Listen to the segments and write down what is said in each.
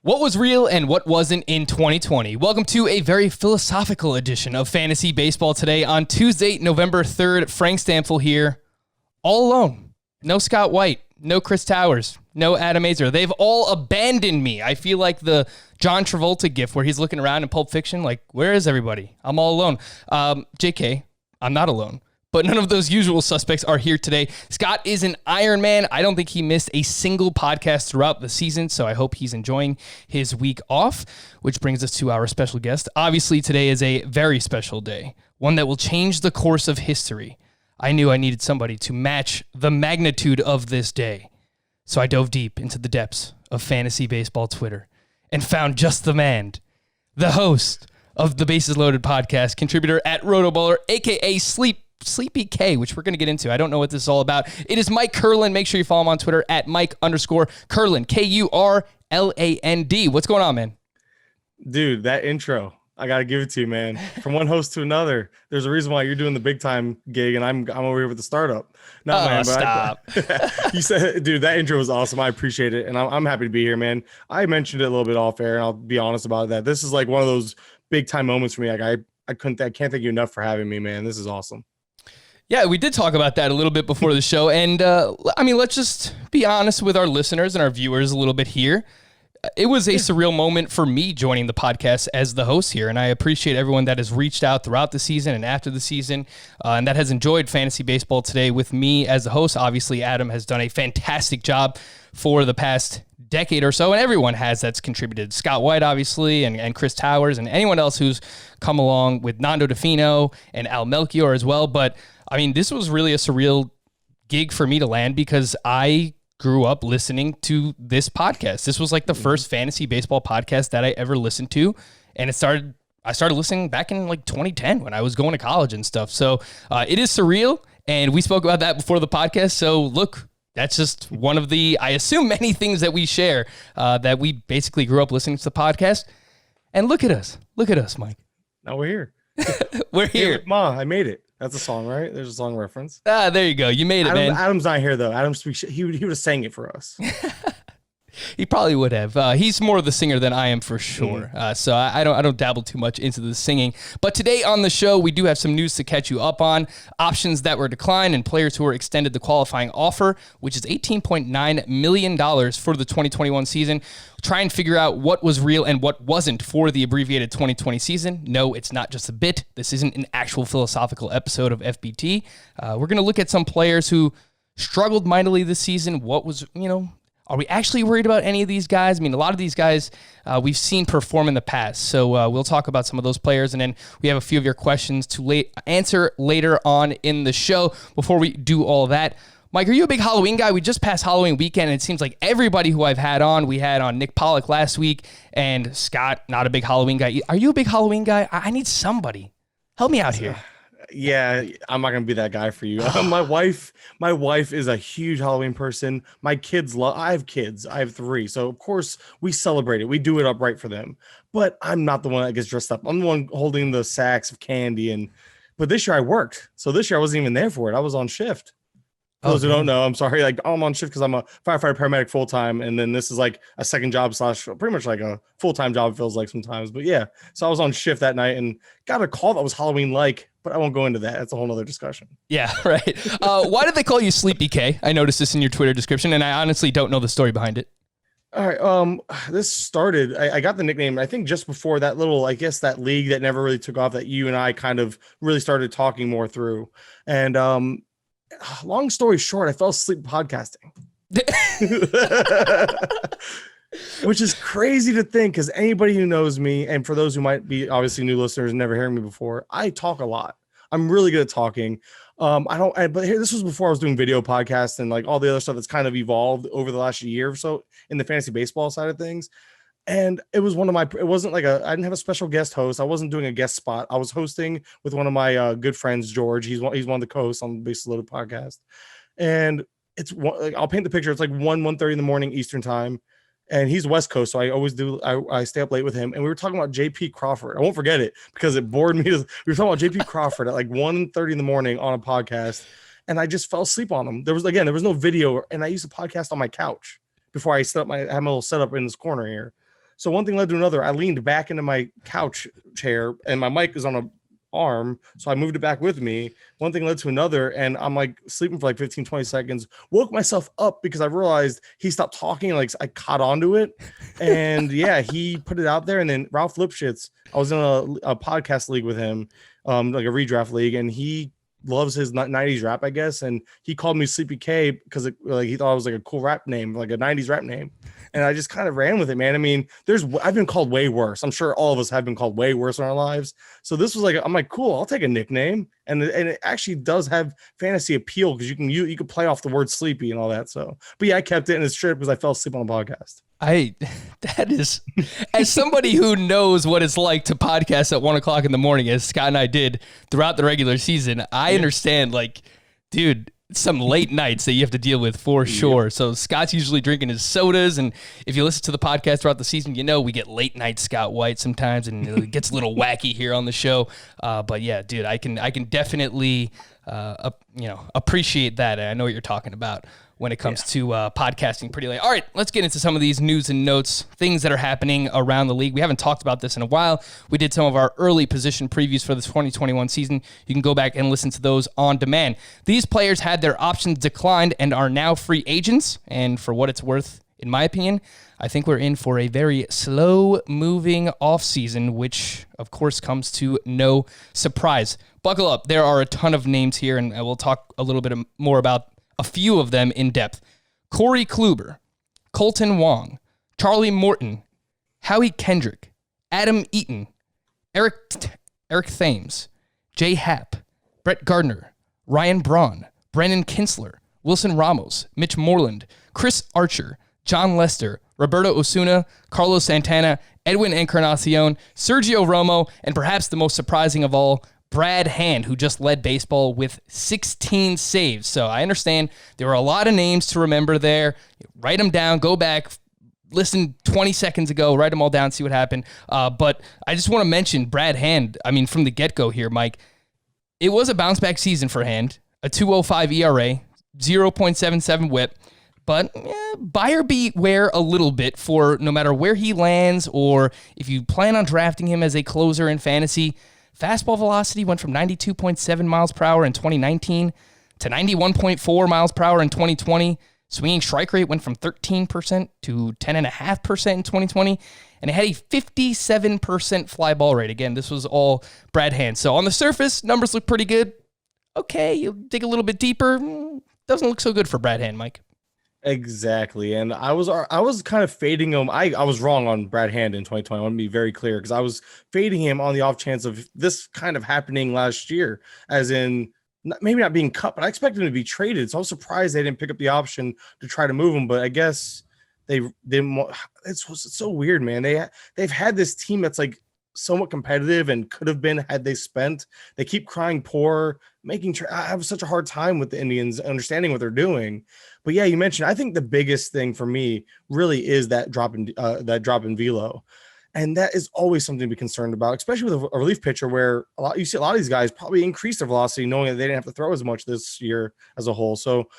What was real and what wasn't in 2020? Welcome to a very philosophical edition of Fantasy Baseball today on Tuesday, November 3rd. Frank Stampfl here, all alone. No Scott White, no Chris Towers, no Adam Azer. They've all abandoned me. I feel like the John Travolta gif where he's looking around in Pulp Fiction like, where is everybody? I'm all alone. JK, I'm not alone. But none of those usual suspects are here today. Scott is an Iron Man. I don't think he missed a single podcast throughout the season, so I hope he's enjoying his week off, which brings us to our special guest. Obviously, today is a very special day, one that will change the course of history. I knew I needed somebody to match the magnitude of this day, so I dove deep into the depths of fantasy baseball Twitter and found just the man, the host of the Bases Loaded podcast, contributor at Rotoballer, a.k.a. Sleepy K, which we're going to get into. I don't know what this is all about. It is Mike Kurland. Make sure you follow him on Twitter at Mike_Kurland, Kurland. What's going on, man? Dude, that intro, I got to give it to you, man. From one host to another, there's a reason why you're doing the big time gig and I'm over here with the startup. Stop. You said, dude, that intro was awesome. I appreciate it. And I'm happy to be here, man. I mentioned it a little bit off air and I'll be honest about that. This is like one of those big time moments for me. Like I can't thank you enough for having me, man. This is awesome. Yeah, we did talk about that a little bit before the show. And let's just be honest with our listeners and our viewers a little bit here. It was a surreal moment for me joining the podcast as the host here. And I appreciate everyone that has reached out throughout the season and after the season and that has enjoyed fantasy baseball today with me as the host. Obviously, Adam has done a fantastic job for the past decade or so, and everyone has that's contributed. Scott White, obviously, and Chris Towers, and anyone else who's come along with Nando DeFino and Al Melchior as well. But I mean, this was really a surreal gig for me to land because I grew up listening to this podcast. This was like the first fantasy baseball podcast that I ever listened to. And I started listening back in like 2010 when I was going to college and stuff. So it is surreal. And we spoke about that before the podcast. So look, that's just one of the, I assume, many things that we share that we basically grew up listening to the podcast. And look at us, Mike. Now we're here. We're here. Hey, Ma, I made it. That's a song, right? There's a song reference. There you go. You made it, man. Adam's not here, though. Adam speaks. He would have sang it for us. He probably would have. He's more of the singer than I am for sure. So I don't dabble too much into the singing. But today on the show, we do have some news to catch you up on. Options that were declined and players who were extended the qualifying offer, which is $18.9 million for the 2021 season. Try and figure out what was real and what wasn't for the abbreviated 2020 season. No, it's not just a bit. This isn't an actual philosophical episode of FBT. We're going to look at some players who struggled mightily this season. What was, are we actually worried about any of these guys? I mean, a lot of these guys we've seen perform in the past. So we'll talk about some of those players. And then we have a few of your questions to answer later on in the show. Before we do all that, Mike, are you a big Halloween guy? We just passed Halloween weekend, and it seems like everybody who I've had on, we had on Nick Pollock last week, and Scott, not a big Halloween guy. Are you a big Halloween guy? I need somebody. Help me out here. Yeah, I'm not gonna be that guy for you. My wife is a huge Halloween person. My kids I have kids. I have 3, so of course we celebrate it. We do it up right for them. But I'm not the one that gets dressed up. I'm the one holding the sacks of candy. But this year I worked, so this year I wasn't even there for it. I was on shift. For those who don't know, I'm sorry. Like I'm on shift because I'm a firefighter paramedic full time, and then this is like a second job / pretty much like a full time job. It feels like sometimes, but yeah. So I was on shift that night and got a call that was Halloween like, but I won't go into that. That's a whole other discussion. Yeah, right. Why did they call you Sleepy K? I noticed this in your Twitter description, and I honestly don't know the story behind it. All right. This started. I got the nickname, I think, just before that little, I guess, that league that never really took off that you and I kind of really started talking more through, and long story short, I fell asleep podcasting, which is crazy to think because anybody who knows me, and for those who might be obviously new listeners and never hearing me before, I talk a lot. I'm really good at talking. But this was before I was doing video podcasts and like all the other stuff that's kind of evolved over the last year or so in the fantasy baseball side of things. And it was it wasn't like I didn't have a special guest host. I wasn't doing a guest spot. I was hosting with one of my good friends, George. He's one of the co-hosts on the Bases Loaded podcast. And I'll paint the picture. It's like 1:30 in the morning Eastern time. And he's West Coast. So I stay up late with him. And we were talking about JP Crawford. I won't forget it because it bored me. We were talking about JP Crawford at like 1:30 in the morning on a podcast. And I just fell asleep on him. There was no video. And I used to podcast on my couch before I had my little setup in this corner here. So one thing led to another. I leaned back into my couch chair and my mic is on a arm. So I moved it back with me. One thing led to another. And I'm like sleeping for like 15, 20 seconds, woke myself up because I realized he stopped talking. Like I caught onto it. And yeah, he put it out there. And then Ralph Lipschitz, I was in a podcast league with him, like a redraft league. And he loves his 90s rap, I guess. And he called me Sleepy K because like he thought it was like a cool rap name, like a 90s rap name. And I just kind of ran with it, man. I mean, I've been called way worse. I'm sure all of us have been called way worse in our lives. So this was like, I'm like, cool, I'll take a nickname. And it actually does have fantasy appeal because you can play off the word sleepy and all that. So, but yeah, I kept it in it's trip because I fell asleep on the podcast. That is, as somebody who knows what it's like to podcast at 1 o'clock in the morning, as Scott and I did throughout the regular season, I understand, like, dude, some late nights that you have to deal with for sure. So Scott's usually drinking his sodas, and if you listen to the podcast throughout the season, you know we get late night Scott White sometimes, and it gets a little wacky here on the show. But yeah, dude, I can definitely appreciate that. I know what you're talking about when it comes to podcasting pretty late. All right, let's get into some of these news and notes, things that are happening around the league. We haven't talked about this in a while. We did some of our early position previews for the 2021 season. You can go back and listen to those on demand. These players had their options declined and are now free agents. And for what it's worth, in my opinion, I think we're in for a very slow-moving offseason, which, of course, comes to no surprise. Buckle up. There are a ton of names here, and we'll talk a little bit more about a few of them in depth. Corey Kluber, Colton Wong, Charlie Morton, Howie Kendrick, Adam Eaton, Eric Thames, Jay Happ, Brett Gardner, Ryan Braun, Brandon Kinsler, Wilson Ramos, Mitch Moreland, Chris Archer, John Lester, Roberto Osuna, Carlos Santana, Edwin Encarnacion, Sergio Romo, and perhaps the most surprising of all, Brad Hand, who just led baseball with 16 saves. So I understand there were a lot of names to remember there. Write them down, go back, listen 20 seconds ago, write them all down, see what happened. But I just want to mention Brad Hand. I mean, from the get-go here, Mike, it was a bounce-back season for Hand, a 2.05 ERA, 0.77 whip. But buyer beware a little bit for no matter where he lands or if you plan on drafting him as a closer in fantasy. Fastball velocity went from 92.7 miles per hour in 2019 to 91.4 miles per hour in 2020. Swinging strike rate went from 13% to 10.5% in 2020. And it had a 57% fly ball rate. Again, this was all Brad Hand. So on the surface, numbers look pretty good. Okay, you dig a little bit deeper. Doesn't look so good for Brad Hand, Mike. Exactly. And I was kind of fading him. I was wrong on Brad Hand in 2020. I want to be very clear because I was fading him on the off chance of this kind of happening last year, as in maybe not being cut, but I expected him to be traded. So I was surprised they didn't pick up the option to try to move him. But I guess they didn't. It's so weird, man. They've had this team that's like somewhat competitive and could have been had they spent. They keep crying poor, I have such a hard time with the Indians understanding what they're doing. But yeah, you mentioned, I think the biggest thing for me really is that drop in velo. And that is always something to be concerned about, especially with a relief pitcher where you see a lot of these guys probably increase their velocity knowing that they didn't have to throw as much this year as a whole. So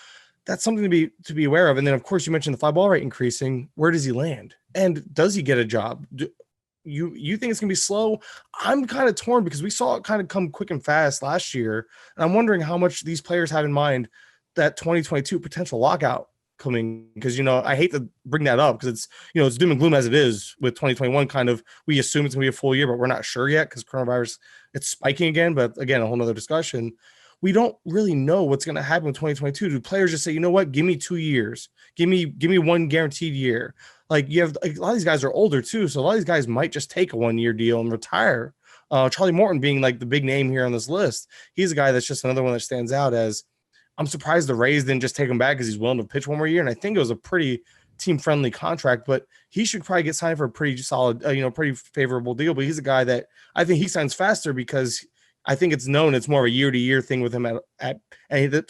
that's something to be aware of. And then of course you mentioned the fly ball rate increasing. Where does he land? And does he get a job? You think it's gonna be slow? I'm kind of torn because we saw it kind of come quick and fast last year. And I'm wondering how much these players have in mind that 2022 potential lockout coming, because I hate to bring that up because it's doom and gloom as it is with 2021. Kind of, we assume it's gonna be a full year, but we're not sure yet because coronavirus, it's spiking again. But again, a whole nother discussion. We don't really know what's gonna happen in 2022. Do players just say, you know what, give me 2 years, give me one guaranteed year? Like you have a lot of these guys are older too, so a lot of these guys might just take a 1 year deal and retire. Charlie Morton being like the big name here on this list, he's a guy that's just another one that stands out as. I'm surprised the Rays didn't just take him back because he's willing to pitch 1 more year. And I think it was a pretty team-friendly contract, but he should probably get signed for a pretty solid, pretty favorable deal. But he's a guy that I think he signs faster because I think it's known it's more of a year-to-year thing with him and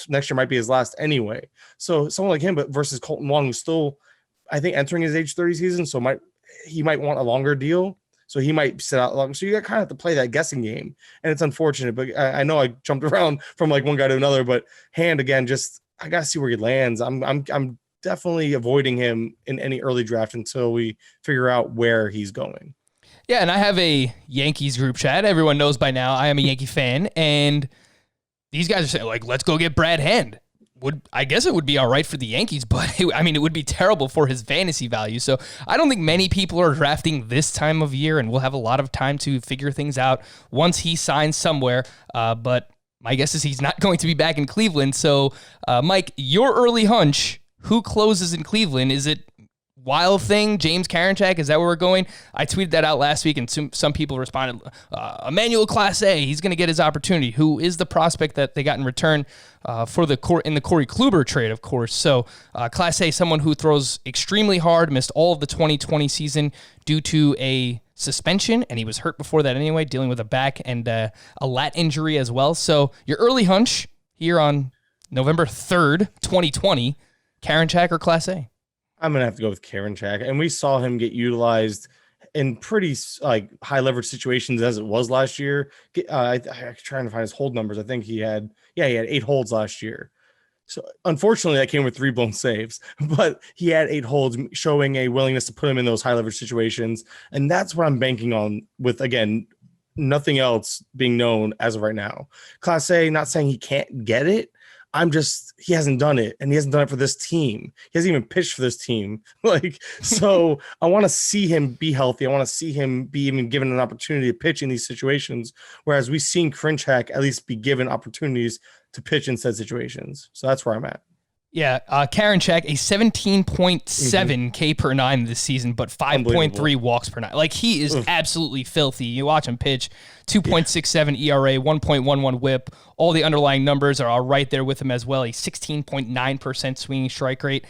next year might be his last anyway. So someone like him, but versus Colton Wong, who's still, I think, entering his age 30 season, so he might want a longer deal. So he might sit out long. So you kind of have to play that guessing game. And it's unfortunate, but I know I jumped around from like one guy to another, but Hand again, just, I got to see where he lands. I'm definitely avoiding him in any early draft until we figure out where he's going. Yeah, and I have a Yankees group chat. Everyone knows by now I am a Yankee fan, and these guys are saying, like, let's go get Brad Hand. I guess it would be all right for the Yankees, but it would be terrible for his fantasy value. So I don't think many people are drafting this time of year, and we'll have a lot of time to figure things out once he signs somewhere. But my guess is he's not going to be back in Cleveland. So, Mike, your early hunch, who closes in Cleveland? Is it Wild Thing, James Karinchak? Is that where we're going? I tweeted that out last week, and some people responded, Emmanuel Clase, he's going to get his opportunity, who is the prospect that they got in return in the Corey Kluber trade, of course. So Clase, someone who throws extremely hard, missed all of the 2020 season due to a suspension, and he was hurt before that anyway, dealing with a back and a lat injury as well. So your early hunch here on November 3rd, 2020, Karinchak or Clase? I'm going to have to go with Karinchak. And we saw him get utilized in pretty high leverage situations as it was last year. I'm trying to find his hold numbers. I think he had 8 holds last year. So unfortunately that came with 3 blown saves, but he had 8 holds, showing a willingness to put him in those high leverage situations. And that's what I'm banking on with, again, nothing else being known as of right now. Class A, not saying he can't get it. He hasn't done it, and he hasn't done it for this team. He hasn't even pitched for this team. So I want to see him be healthy. I want to see him be even given an opportunity to pitch in these situations. Whereas we've seen Karinchak at least be given opportunities to pitch in said situations. So that's where I'm at. Yeah, Karinchak, a 17.7 K per 9 this season, but 5.3 walks per 9. Like, he is absolutely filthy. You watch him pitch, 2.67 ERA, 1.11 whip. All the underlying numbers are all right there with him as well. A 16.9% swinging strike rate.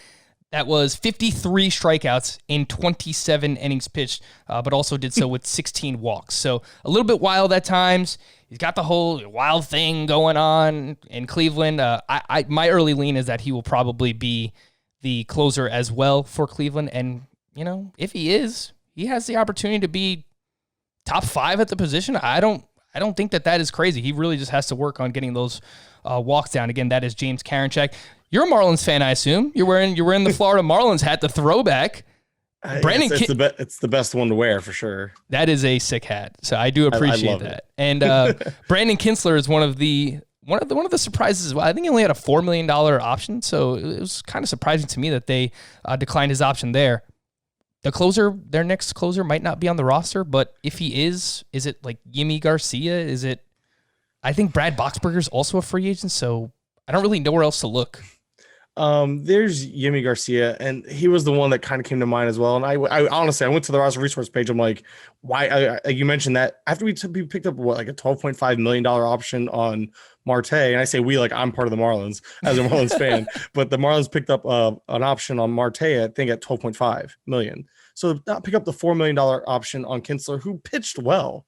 That was 53 strikeouts in 27 innings pitched, but also did so with 16 walks. So a little bit wild at times. He's got the whole wild thing going on in Cleveland. My early lean is that he will probably be the closer as well for Cleveland. And, if he is, he has the opportunity to be top 5 at the position. I don't think that is crazy. He really just has to work on getting those walks down. Again, that is James Karinchak. You're a Marlins fan, I assume. You're wearing the Florida Marlins hat, the throwback. Brandon, it's the best one to wear for sure. That is a sick hat, so I do appreciate that. And Brandon Kinsler is one of the surprises as well. I think he only had a $4 million option, so it was kind of surprising to me that they declined his option there. Their next closer might not be on the roster, but if he is it like Yimi Garcia? Is it? I think Brad Boxberger's also a free agent, so I don't really know where else to look. There's Yimi Garcia, and he was the one that kind of came to mind as well. And I honestly, I went to the roster resource page. I'm like, why? You mentioned that after we picked up a $12.5 million option on Marte, and I say we, like I'm part of the Marlins as a Marlins fan, but the Marlins picked up an option on Marte, I think at $12.5 million. So not pick up the $4 million option on Kinsler, who pitched well.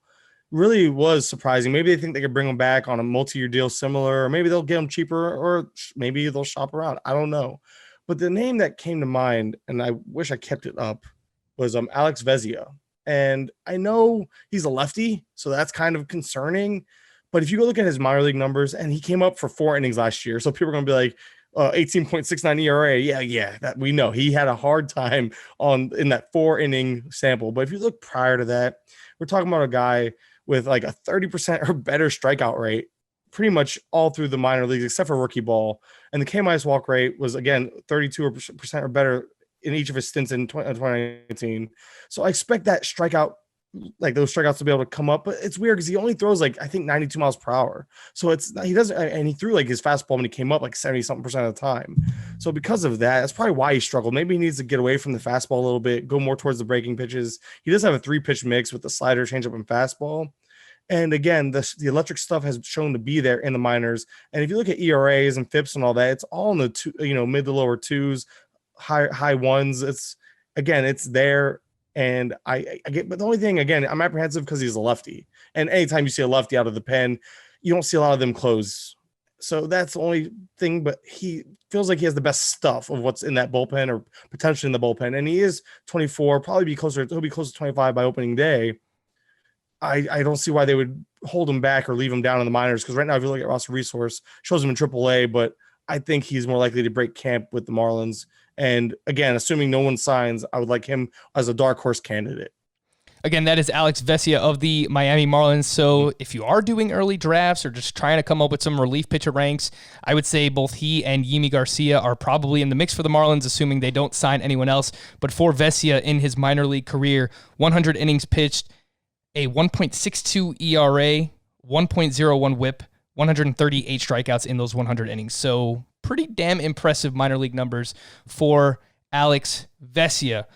Really was surprising. Maybe they think they could bring him back on a multi-year deal similar, or maybe they'll get him cheaper, or maybe they'll shop around. I don't know. But the name that came to mind, and I wish I kept it up, was Alex Vezia. And I know he's a lefty, so that's kind of concerning. But if you go look at his minor league numbers, and he came up for 4 innings last year, so people are going to be like, 18.69 ERA. Yeah, that we know. He had a hard time in that 4-inning sample. But if you look prior to that, we're talking about a guy with like a 30% or better strikeout rate pretty much all through the minor leagues, except for rookie ball. And the K- walk rate was, again, 32% or better in each of his stints in 2019. So I expect that those strikeouts to be able to come up, but it's weird because he only throws I think 92 miles per hour. So he doesn't, and he threw his fastball when he came up 70-something% of the time. So because of that, that's probably why he struggled. Maybe he needs to get away from the fastball a little bit, go more towards the breaking pitches. He does have a 3-pitch mix with the slider, changeup, and fastball. And again, the electric stuff has shown to be there in the minors. And if you look at ERAs and FIPS and all that, it's all in the mid to lower 2s, high 1s. It's there. And I get, but the only thing, again, I'm apprehensive because he's a lefty. And anytime you see a lefty out of the pen, you don't see a lot of them close. So that's the only thing, but he feels like he has the best stuff of what's in that bullpen or potentially in the bullpen. And he is 24, he'll be closer to 25 by opening day. I don't see why they would hold him back or leave him down in the minors. Because right now, if you look at roster resource, shows him in AAA, but I think he's more likely to break camp with the Marlins. And again, assuming no one signs, I would like him as a dark horse candidate. Again, that is Alex Vesia of the Miami Marlins. So if you are doing early drafts or just trying to come up with some relief pitcher ranks, I would say both he and Yimi Garcia are probably in the mix for the Marlins, assuming they don't sign anyone else. But for Vesia in his minor league career, 100 innings pitched, a 1.62 ERA, 1.01 whip, 138 strikeouts in those 100 innings. So pretty damn impressive minor league numbers for Alex Vesia.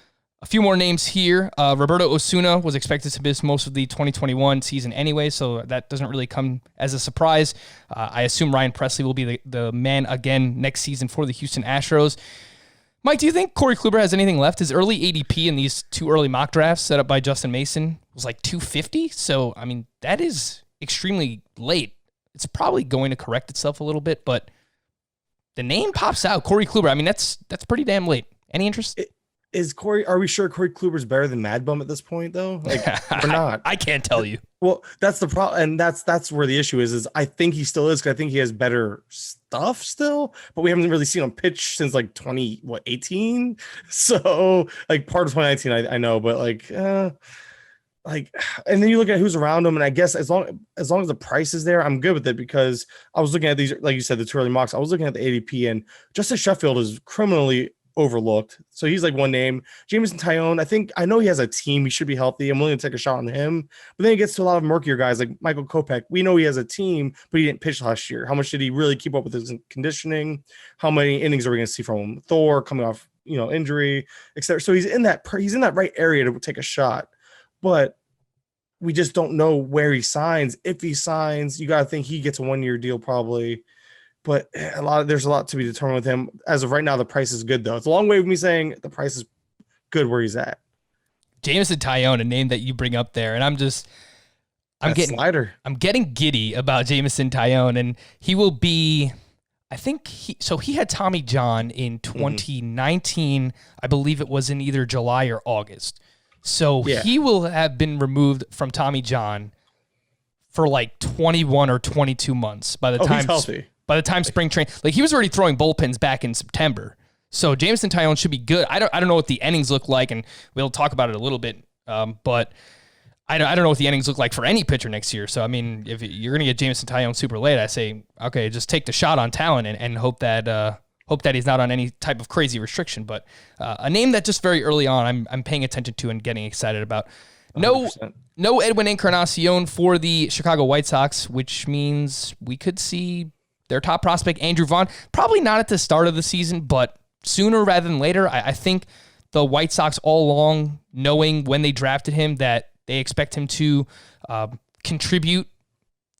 A few more names here. Roberto Osuna was expected to miss most of the 2021 season anyway, so that doesn't really come as a surprise. I assume Ryan Presley will be the man again next season for the Houston Astros. Mike, do you think Corey Kluber has anything left? His early ADP in these two early mock drafts set up by Justin Mason was like 250, so, I mean, that is extremely late. It's probably going to correct itself a little bit, but the name pops out, Corey Kluber. I mean, that's pretty damn late. Any interest? Are we sure Corey Kluber's better than Mad Bum at this point, though? Like, or not? I can't tell you. Well, that's the problem, and that's where the issue is I think he still is, because I think he has better stuff still, but we haven't really seen him pitch since like 18. So like part of 2019, I know, but like, and then you look at who's around him, and I guess as long as the price is there, I'm good with it, because I was looking at these, like you said, the two early mocks. I was looking at the ADP, and Justin Sheffield is criminally overlooked. So he's like one name. Jameson Taillon, I know he has a team. He should be healthy. I'm willing to take a shot on him. But then it gets to a lot of murkier guys like Michael Kopech. We know he has a team, but he didn't pitch last year. How much did he really keep up with his conditioning? How many innings are we going to see from him? Thor coming off, injury, etc. So he's in that right area to take a shot. But we just don't know where he signs. If he signs, you got to think he gets a 1-year deal probably. But there's a lot to be determined with him. As of right now, the price is good, though. It's a long way of me saying the price is good where he's at. Jameson Taillon, a name that you bring up there, and I'm getting giddy about Jameson Taillon, and he will be. He had Tommy John in 2019. I believe it was in either July or August. So he will have been removed from Tommy John for like 21 or 22 months by the time. He's healthy. By the time spring training, like he was already throwing bullpens back in September. So Jameson Taillon should be good. I don't know what the innings look like, and we'll talk about it a little bit. But I don't know what the innings look like for any pitcher next year. So I mean, if you're gonna get Jameson Taillon super late, I say okay, just take the shot on talent and hope that he's not on any type of crazy restriction. But a name that just very early on I'm paying attention to and getting excited about. 100%. No Edwin Encarnacion for the Chicago White Sox, which means we could see their top prospect, Andrew Vaughn, probably not at the start of the season, but sooner rather than later. I think the White Sox all along, knowing when they drafted him that they expect him to contribute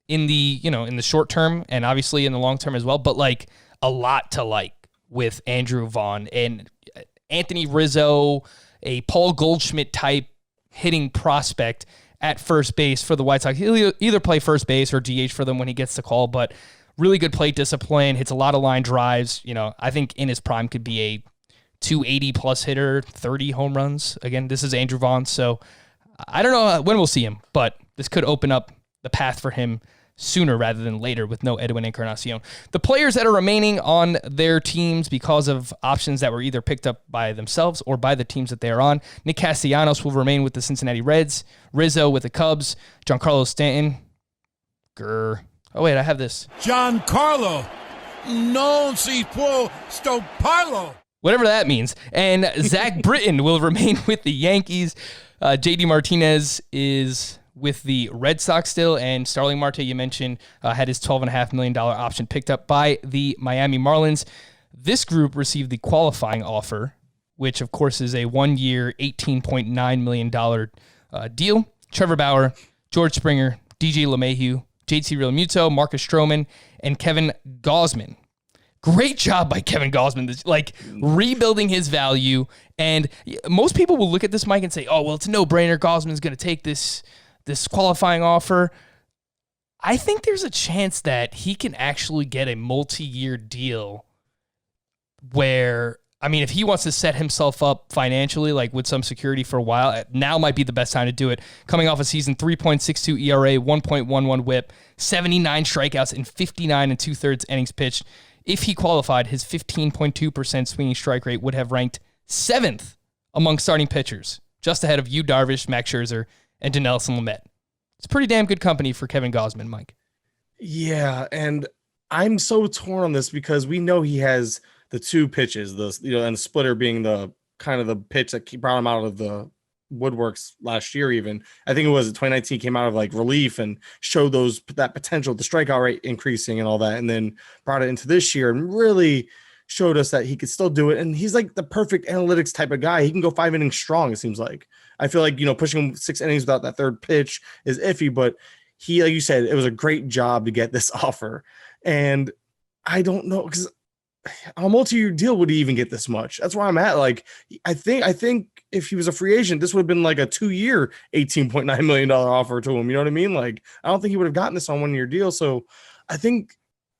in the short term and obviously in the long term as well, but like a lot to like with Andrew Vaughn and Anthony Rizzo, a Paul Goldschmidt type hitting prospect at first base for the White Sox. He'll either play first base or DH for them when he gets the call, but really good plate discipline, hits a lot of line drives. I think in his prime could be a 280-plus hitter, 30 home runs. Again, this is Andrew Vaughn, so I don't know when we'll see him, but this could open up the path for him sooner rather than later with no Edwin Encarnacion. The players that are remaining on their teams because of options that were either picked up by themselves or by the teams that they are on. Nick Castellanos will remain with the Cincinnati Reds, Rizzo with the Cubs, Giancarlo Stanton. Oh, wait, I have this. Giancarlo, non si può stopparlo. Whatever that means. And Zach Britton will remain with the Yankees. JD Martinez is with the Red Sox still. And Starling Marte, you mentioned, had his $12.5 million option picked up by the Miami Marlins. This group received the qualifying offer, which, of course, is a 1-year, $18.9 million deal. Trevor Bauer, George Springer, DJ LeMahieu, JT Realmuto, Marcus Stroman, and Kevin Gausman. Great job by Kevin Gausman, like rebuilding his value. And most people will look at this, Mike, and say, oh, well, it's a no-brainer. Gausman's going to take this qualifying offer. I think there's a chance that he can actually get a multi-year deal where, I mean, if he wants to set himself up financially, like with some security for a while, now might be the best time to do it. Coming off a season, 3.62 ERA, 1.11 whip, 79 strikeouts, and 59 2/3 innings pitched If he qualified, his 15.2% swinging strike rate would have ranked 7th among starting pitchers, just ahead of Yu Darvish, Max Scherzer, and Dinelson Lamet. It's pretty damn good company for Kevin Gausman, Mike. Yeah, and I'm so torn on this because we know he has the two pitches, and the splitter being the kind of the pitch that brought him out of the woodworks last year. Even I think it was 2019 came out of like relief and showed that potential, the strikeout rate increasing and all that, and then brought it into this year and really showed us that he could still do it. And he's like the perfect analytics type of guy. He can go 5 innings strong. It seems like. I feel like pushing him 6 innings without that third pitch is iffy, but he, like you said, it was a great job to get this offer. And I don't know, because a multi-year deal would he even get this much? That's where I'm at. Like, I think if he was a free agent, this would have been like a 2-year, $18.9 million offer to him. You know what I mean? Like, I don't think he would have gotten this on 1-year deal. So I think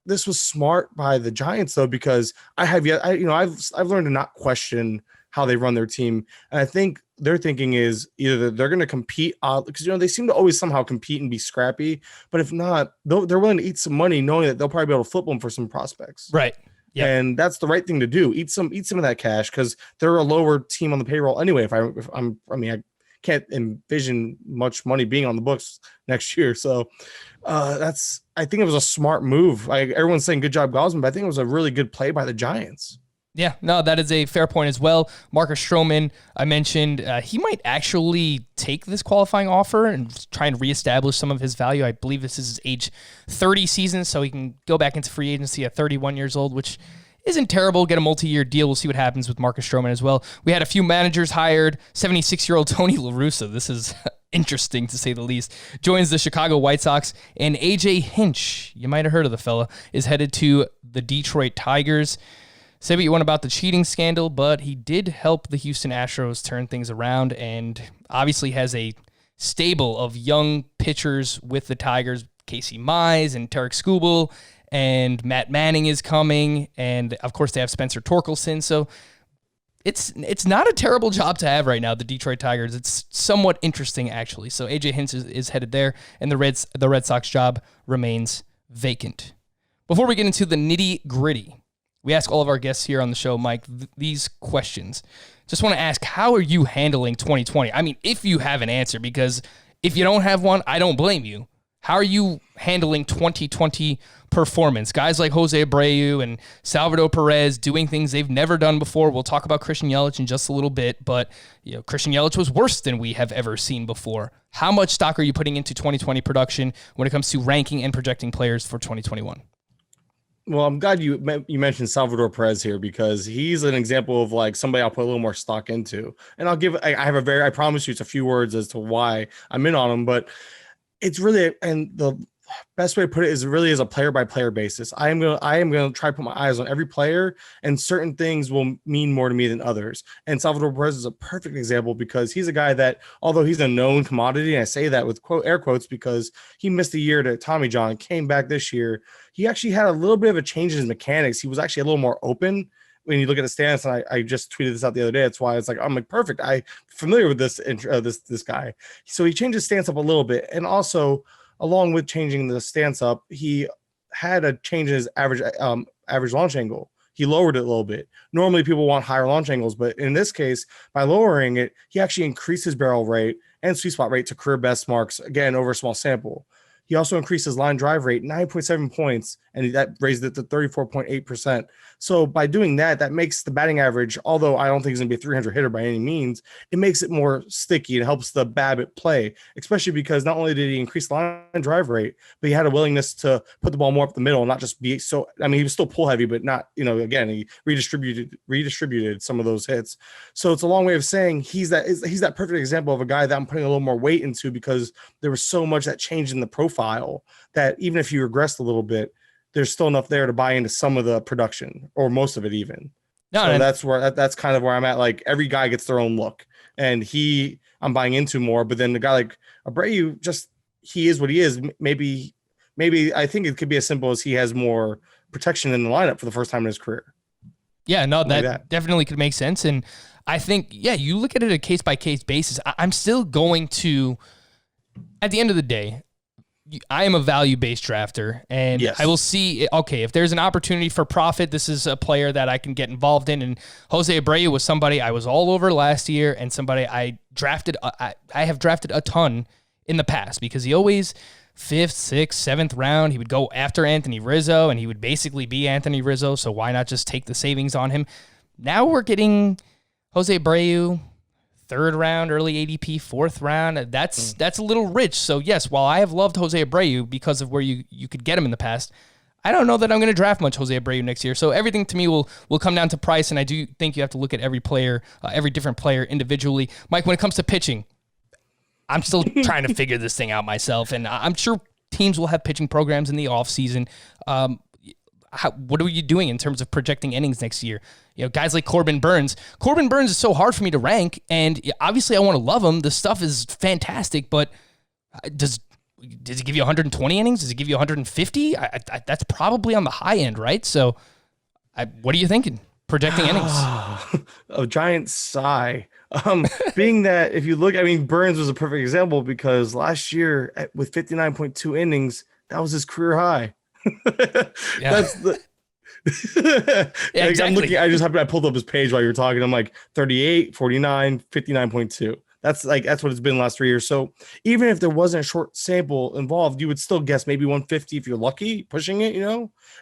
this was smart by the Giants, though, because I've learned to not question how they run their team. And I think their thinking is either they're going to compete because, they seem to always somehow compete and be scrappy. But if not, they're willing to eat some money knowing that they'll probably be able to flip them for some prospects. Right. Yeah. And that's the right thing to do. Eat some of that cash because they're a lower team on the payroll anyway. I can't envision much money being on the books next year. So I think it was a smart move. Everyone's saying good job, Gausman, but I think it was a really good play by the Giants. Yeah, no, that is a fair point as well. Marcus Stroman, I mentioned, he might actually take this qualifying offer and try and reestablish some of his value. I believe this is his age 30 season, so he can go back into free agency at 31 years old, which isn't terrible. Get a multi-year deal. We'll see what happens with Marcus Stroman as well. We had a few managers hired. 76-year-old Tony La Russa, this is interesting to say the least, joins the Chicago White Sox, and AJ Hinch, you might have heard of the fella, is headed to the Detroit Tigers. Say what you want about the cheating scandal, but he did help the Houston Astros turn things around and obviously has a stable of young pitchers with the Tigers. Casey Mize and Tarek Skubal, and Matt Manning is coming, and of course they have Spencer Torkelson. So it's not a terrible job to have right now, the Detroit Tigers. It's somewhat interesting, actually. So AJ Hinch is headed there, and the Red Sox job remains vacant. Before we get into the nitty-gritty, we ask all of our guests here on the show, Mike, these questions. Just want to ask, how are you handling 2020? I mean, if you have an answer, because if you don't have one, I don't blame you. How are you handling 2020 performance? Guys like Jose Abreu and Salvador Perez doing things they've never done before. We'll talk about Christian Yelich in just a little bit, but Christian Yelich was worse than we have ever seen before. How much stock are you putting into 2020 production when it comes to ranking and projecting players for 2021? Well, I'm glad you mentioned Salvador Perez here because he's an example of like somebody I'll put a little more stock into. And I promise you it's a few words as to why I'm in on him, but it's really, and the best way to put it is really as a player by player basis. I am going to try to put my eyes on every player, and certain things will mean more to me than others. And Salvador Perez is a perfect example because he's a guy that, although he's a known commodity, and I say that with air quotes because he missed a year to Tommy John, came back this year. He actually had a little bit of a change in his mechanics. He was actually a little more open when you look at the stance. And I just tweeted this out the other day. That's why it's like, I'm like, perfect. I'm familiar with this guy. So he changed his stance up a little bit. And also, along with changing the stance up, he had a change in his average launch angle. He lowered it a little bit. Normally people want higher launch angles, but in this case, by lowering it, he actually increased his barrel rate and sweet spot rate to career best marks, again, over a small sample. He also increased his line drive rate 9.7 points, and that raised it to 34.8%. So by doing that, that makes the batting average, although I don't think he's going to be a 300 hitter by any means, it makes it more sticky. It helps the BABIP play, especially because not only did he increase the line drive rate, but he had a willingness to put the ball more up the middle and not just be so. I mean, he was still pull heavy, but not, again, he redistributed some of those hits. So it's a long way of saying he's that perfect example of a guy that I'm putting a little more weight into because there was so much that changed in the profile that even if you regressed a little bit, there's still enough there to buy into some of the production or most of it even. So that's kind of where I'm at. Like every guy gets their own look, and I'm buying into more, but then the guy like Abreu, he is what he is. Maybe I think it could be as simple as he has more protection in the lineup for the first time in his career. Yeah, no, that definitely could make sense. And I think, you look at it a case by case basis. I'm still going to, at the end of the day, I am a value-based drafter, and Yes. I will see, okay, if there's an opportunity for profit, this is a player that I can get involved in, and Jose Abreu was somebody I was all over last year, and somebody I have drafted a ton in the past, because he always, 5th, 6th, 7th round, he would go after Anthony Rizzo, and he would basically be Anthony Rizzo, so why not just take the savings on him? Now we're getting Jose Abreu, 3rd round, early ADP, 4th round. That's a little rich. So yes, while I have loved Jose Abreu because of where you could get him in the past, I don't know that I'm going to draft much Jose Abreu next year. So everything to me will come down to price, and I do think you have to look at every player, every different player individually. Mike, when it comes to pitching, I'm still trying to figure this thing out myself, and I'm sure teams will have pitching programs in the offseason. What are you doing in terms of projecting innings next year? Guys like Corbin Burns. Corbin Burns is so hard for me to rank, and obviously I want to love him. The stuff is fantastic, but does he give you 120 innings? Does he give you 150? That's probably on the high end, right? So what are you thinking? Projecting innings? A giant sigh. Being that if you look, Burns was a perfect example because last year with 59.2 innings, that was his career high. That's the yeah, exactly. I pulled up his page while you were talking. I'm like 38, 49, 59.2. That's what it's been the last 3 years. So even if there wasn't a short sample involved, you would still guess maybe 150 if you're lucky, pushing it,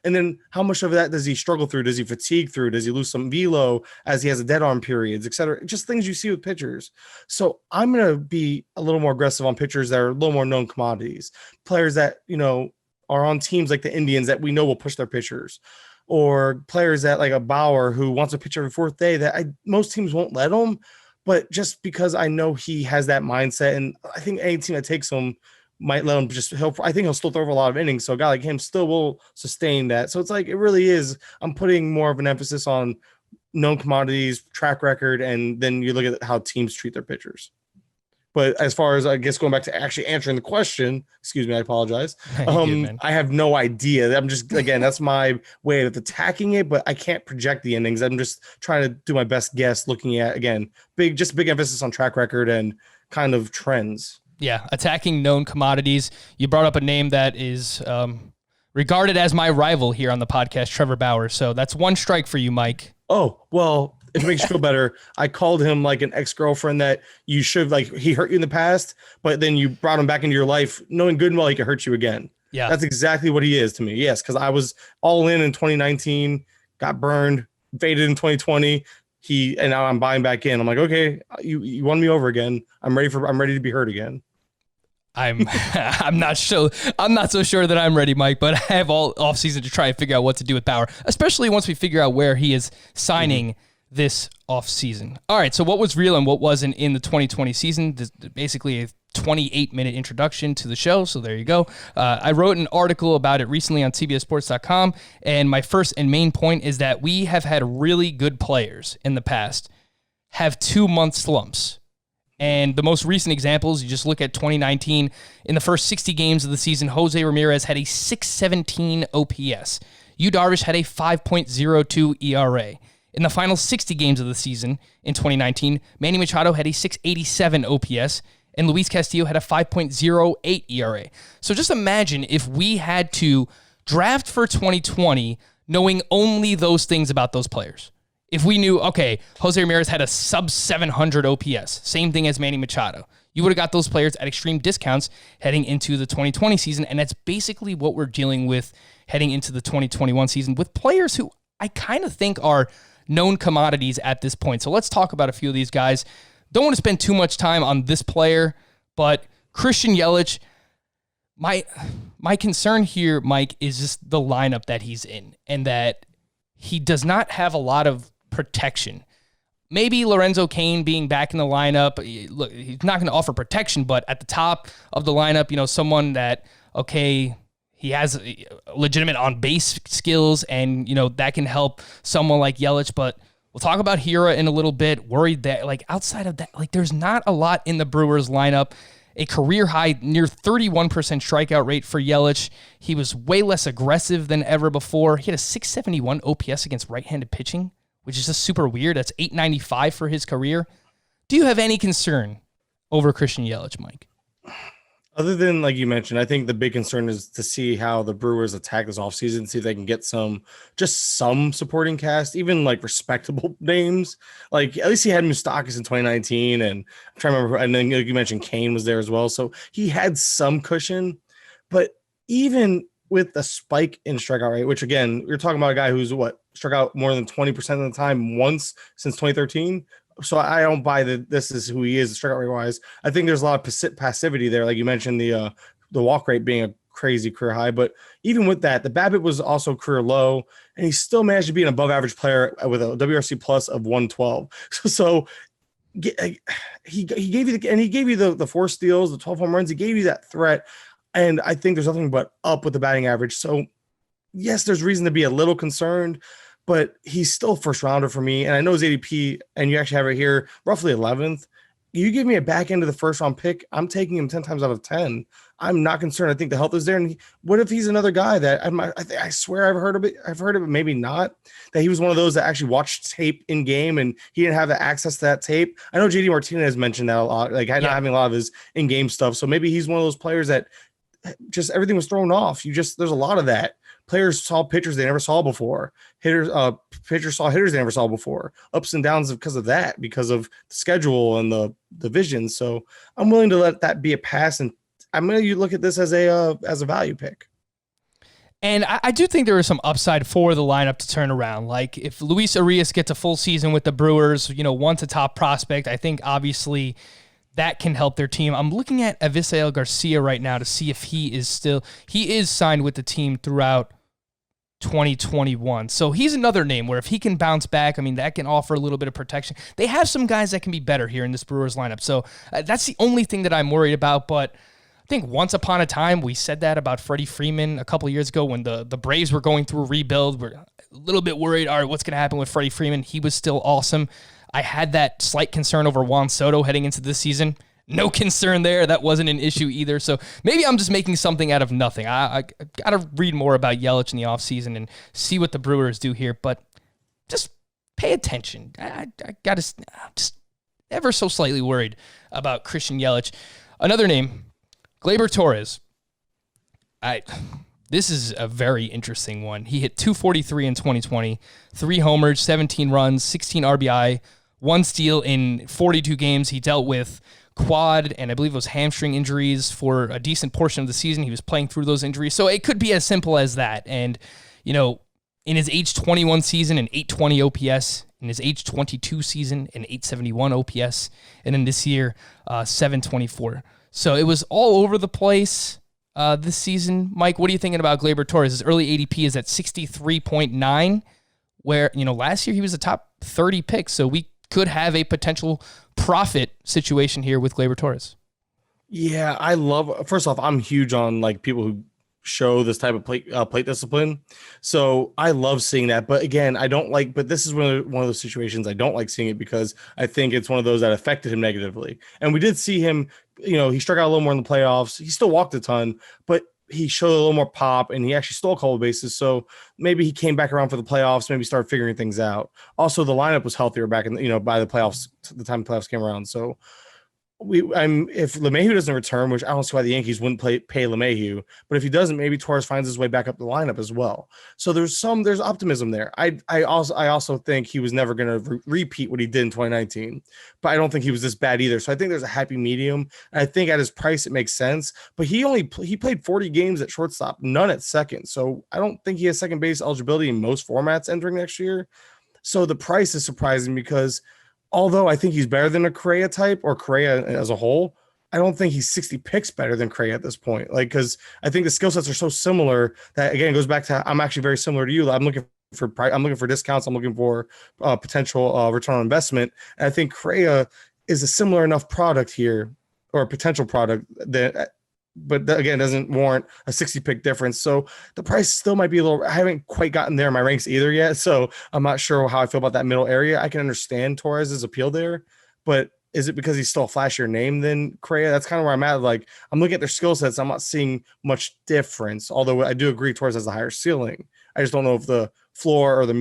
And then how much of that does he struggle through? Does he fatigue through? Does he lose some velo as he has a dead arm periods, et cetera? Just things you see with pitchers. So I'm going to be a little more aggressive on pitchers that are a little more known commodities, players that, are on teams like the Indians that we know will push their pitchers, or players that like a Bauer who wants to pitch every 4th day that most teams won't let him. But just because I know he has that mindset, and I think any team that takes him might let him I think he'll still throw over a lot of innings. So a guy like him still will sustain that. So it's like, it really is, I'm putting more of an emphasis on known commodities, track record, and then you look at how teams treat their pitchers. But as far as, I guess, going back to actually answering the question, excuse me, I apologize. I have no idea. I'm just, again, that's my way of attacking it, but I can't project the innings. I'm just trying to do my best guess, looking at, again, big emphasis on track record and kind of trends. Yeah, attacking known commodities. You brought up a name that is regarded as my rival here on the podcast, Trevor Bauer. So that's one strike for you, Mike. Oh, well, if it makes you feel better, I called him like an ex-girlfriend that you should, like, he hurt you in the past, but then you brought him back into your life knowing good and well he could hurt you again. Yeah. That's exactly what he is to me. Yes, because I was all in 2019, got burned, faded in 2020. And now I'm buying back in. I'm like, okay, you won me over again. I'm ready to be hurt again. I'm not so sure that I'm ready, Mike, but I have all offseason to try and figure out what to do with Bauer, especially once we figure out where he is signing this offseason. All right, so what was real and what wasn't in the 2020 season? This, basically a 28-minute introduction to the show, so there you go. I wrote an article about it recently on CBSSports.com, and my first and main point is that we have had really good players in the past have 2-month slumps. And the most recent examples, you just look at 2019, in the first 60 games of the season, Jose Ramirez had a 6.17 OPS. Yu Darvish had a 5.02 ERA. In the final 60 games of the season in 2019, Manny Machado had a 6.87 OPS, and Luis Castillo had a 5.08 ERA. So just imagine if we had to draft for 2020 knowing only those things about those players. If we knew, okay, Jose Ramirez had a sub-700 OPS, same thing as Manny Machado, you would have got those players at extreme discounts heading into the 2020 season, and that's basically what we're dealing with heading into the 2021 season with players who I kind of think are known commodities at this point. So let's talk about a few of these guys. Don't want to spend too much time on this player, but Christian Yelich, my concern here, Mike, is just the lineup that he's in, and that he does not have a lot of protection. Maybe Lorenzo Cain being back in the lineup, look, he's not going to offer protection, but at the top of the lineup, someone that, okay, he has legitimate on-base skills, and, that can help someone like Yelich. But we'll talk about Hira in a little bit. Worried that, outside of that, there's not a lot in the Brewers lineup. A career high, near 31% strikeout rate for Yelich. He was way less aggressive than ever before. He had a 671 OPS against right-handed pitching, which is just super weird. That's 895 for his career. Do you have any concern over Christian Yelich, Mike? Other than, like you mentioned, I think the big concern is to see how the Brewers attack this offseason, see if they can get some supporting cast, even like respectable names. Like at least he had Moustakas in 2019, and I'm trying to remember. And then like you mentioned, Kane was there as well, so he had some cushion. But even with the spike in strikeout rate, which again, you're talking about a guy who's struck out more than 20% of the time once since 2013. So I don't buy that this is who he is strikeout rate wise. I think there's a lot of passivity there. Like you mentioned, the walk rate being a crazy career high, but even with that, the BABIP was also career low, and he still managed to be an above average player with a WRC plus of 112. So he gave you the 4 steals, the 12 home runs. He gave you that threat, and I think there's nothing but up with the batting average. So yes, there's reason to be a little concerned, but he's still first rounder for me. And I know his ADP, and you actually have it here, roughly 11th. You give me a back end of the first round pick, I'm taking him 10 times out of 10. I'm not concerned. I think the health is there. And what if he's another guy that I swear I've heard of it, but maybe not, that he was one of those that actually watched tape in game and he didn't have the access to that tape. I know JD Martinez mentioned that a lot, like not having a lot of his in-game stuff. So maybe he's one of those players that just everything was thrown off. There's a lot of that. Players saw pitchers they never saw before. Pitchers saw hitters they never saw before. Ups and downs because of that, because of the schedule and the vision. So I'm willing to let that be a pass, and I'm going to look at this as a value pick. And I do think there is some upside for the lineup to turn around. Like if Luis Arias gets a full season with the Brewers, once a top prospect, I think obviously that can help their team. I'm looking at Avisail Garcia right now to see if he is signed with the team throughout 2021. So he's another name where if he can bounce back, that can offer a little bit of protection. They have some guys that can be better here in this Brewers lineup. So that's the only thing that I'm worried about. But I think once upon a time, we said that about Freddie Freeman a couple of years ago when the Braves were going through a rebuild. We're a little bit worried, all right, what's going to happen with Freddie Freeman? He was still awesome. I had that slight concern over Juan Soto heading into this season. No concern there. That wasn't an issue either. So maybe I'm just making something out of nothing. I got to read more about Yelich in the offseason and see what the Brewers do here. But just pay attention. I got to just ever so slightly worried about Christian Yelich. Another name, Gleyber Torres. This is a very interesting one. He hit 243 in 2020, 3 homers, 17 runs, 16 RBI, 1 steal in 42 games. He dealt with quad and I believe it was hamstring injuries for a decent portion of the season. He was playing through those injuries. So it could be as simple as that. And, in his age 21 season, an 820 OPS, in his age 22 season, an 871 OPS, and then this year, 724. So it was all over the place this season. Mike, what are you thinking about Gleyber Torres? His early ADP is at 63.9, where, last year he was a top 30 pick. So we could have a potential profit situation here with Gleyber Torres. Yeah, first off, I'm huge on like people who show this type of plate discipline. So I love seeing that. But again, but this is one of those situations I don't like seeing it because I think it's one of those that affected him negatively. And we did see him, he struck out a little more in the playoffs. He still walked a ton, but he showed a little more pop and he actually stole a couple of bases. So maybe he came back around for the playoffs, maybe started figuring things out. Also, the lineup was healthier back in, by the playoffs, the time the playoffs came around. So if LeMahieu doesn't return, which I don't see why the Yankees wouldn't pay LeMahieu, but if he doesn't, maybe Torres finds his way back up the lineup as well. So there's optimism there. I also think he was never going to repeat what he did in 2019, but I don't think he was this bad either. So I think there's a happy medium. And I think at his price, it makes sense, but he played 40 games at shortstop, none at second. So I don't think he has second base eligibility in most formats entering next year. So the price is surprising because although I think he's better than a Correa type or Correa as a whole, I don't think he's 60 picks better than Correa at this point. Because I think the skill sets are so similar that, again, it goes back to I'm actually very similar to you. I'm looking for discounts. I'm looking for potential return on investment. And I think Correa is a similar enough product here, or a potential product but again, doesn't warrant a 60 pick difference. So the price still might be I haven't quite gotten there in my ranks either yet. So I'm not sure how I feel about that middle area. I can understand Torres's appeal there, but is it because he's still a flashier name than Correa? That's kind of where I'm at. Like, I'm looking at their skill sets. I'm not seeing much difference, although I do agree Torres has a higher ceiling. I just don't know if the floor or the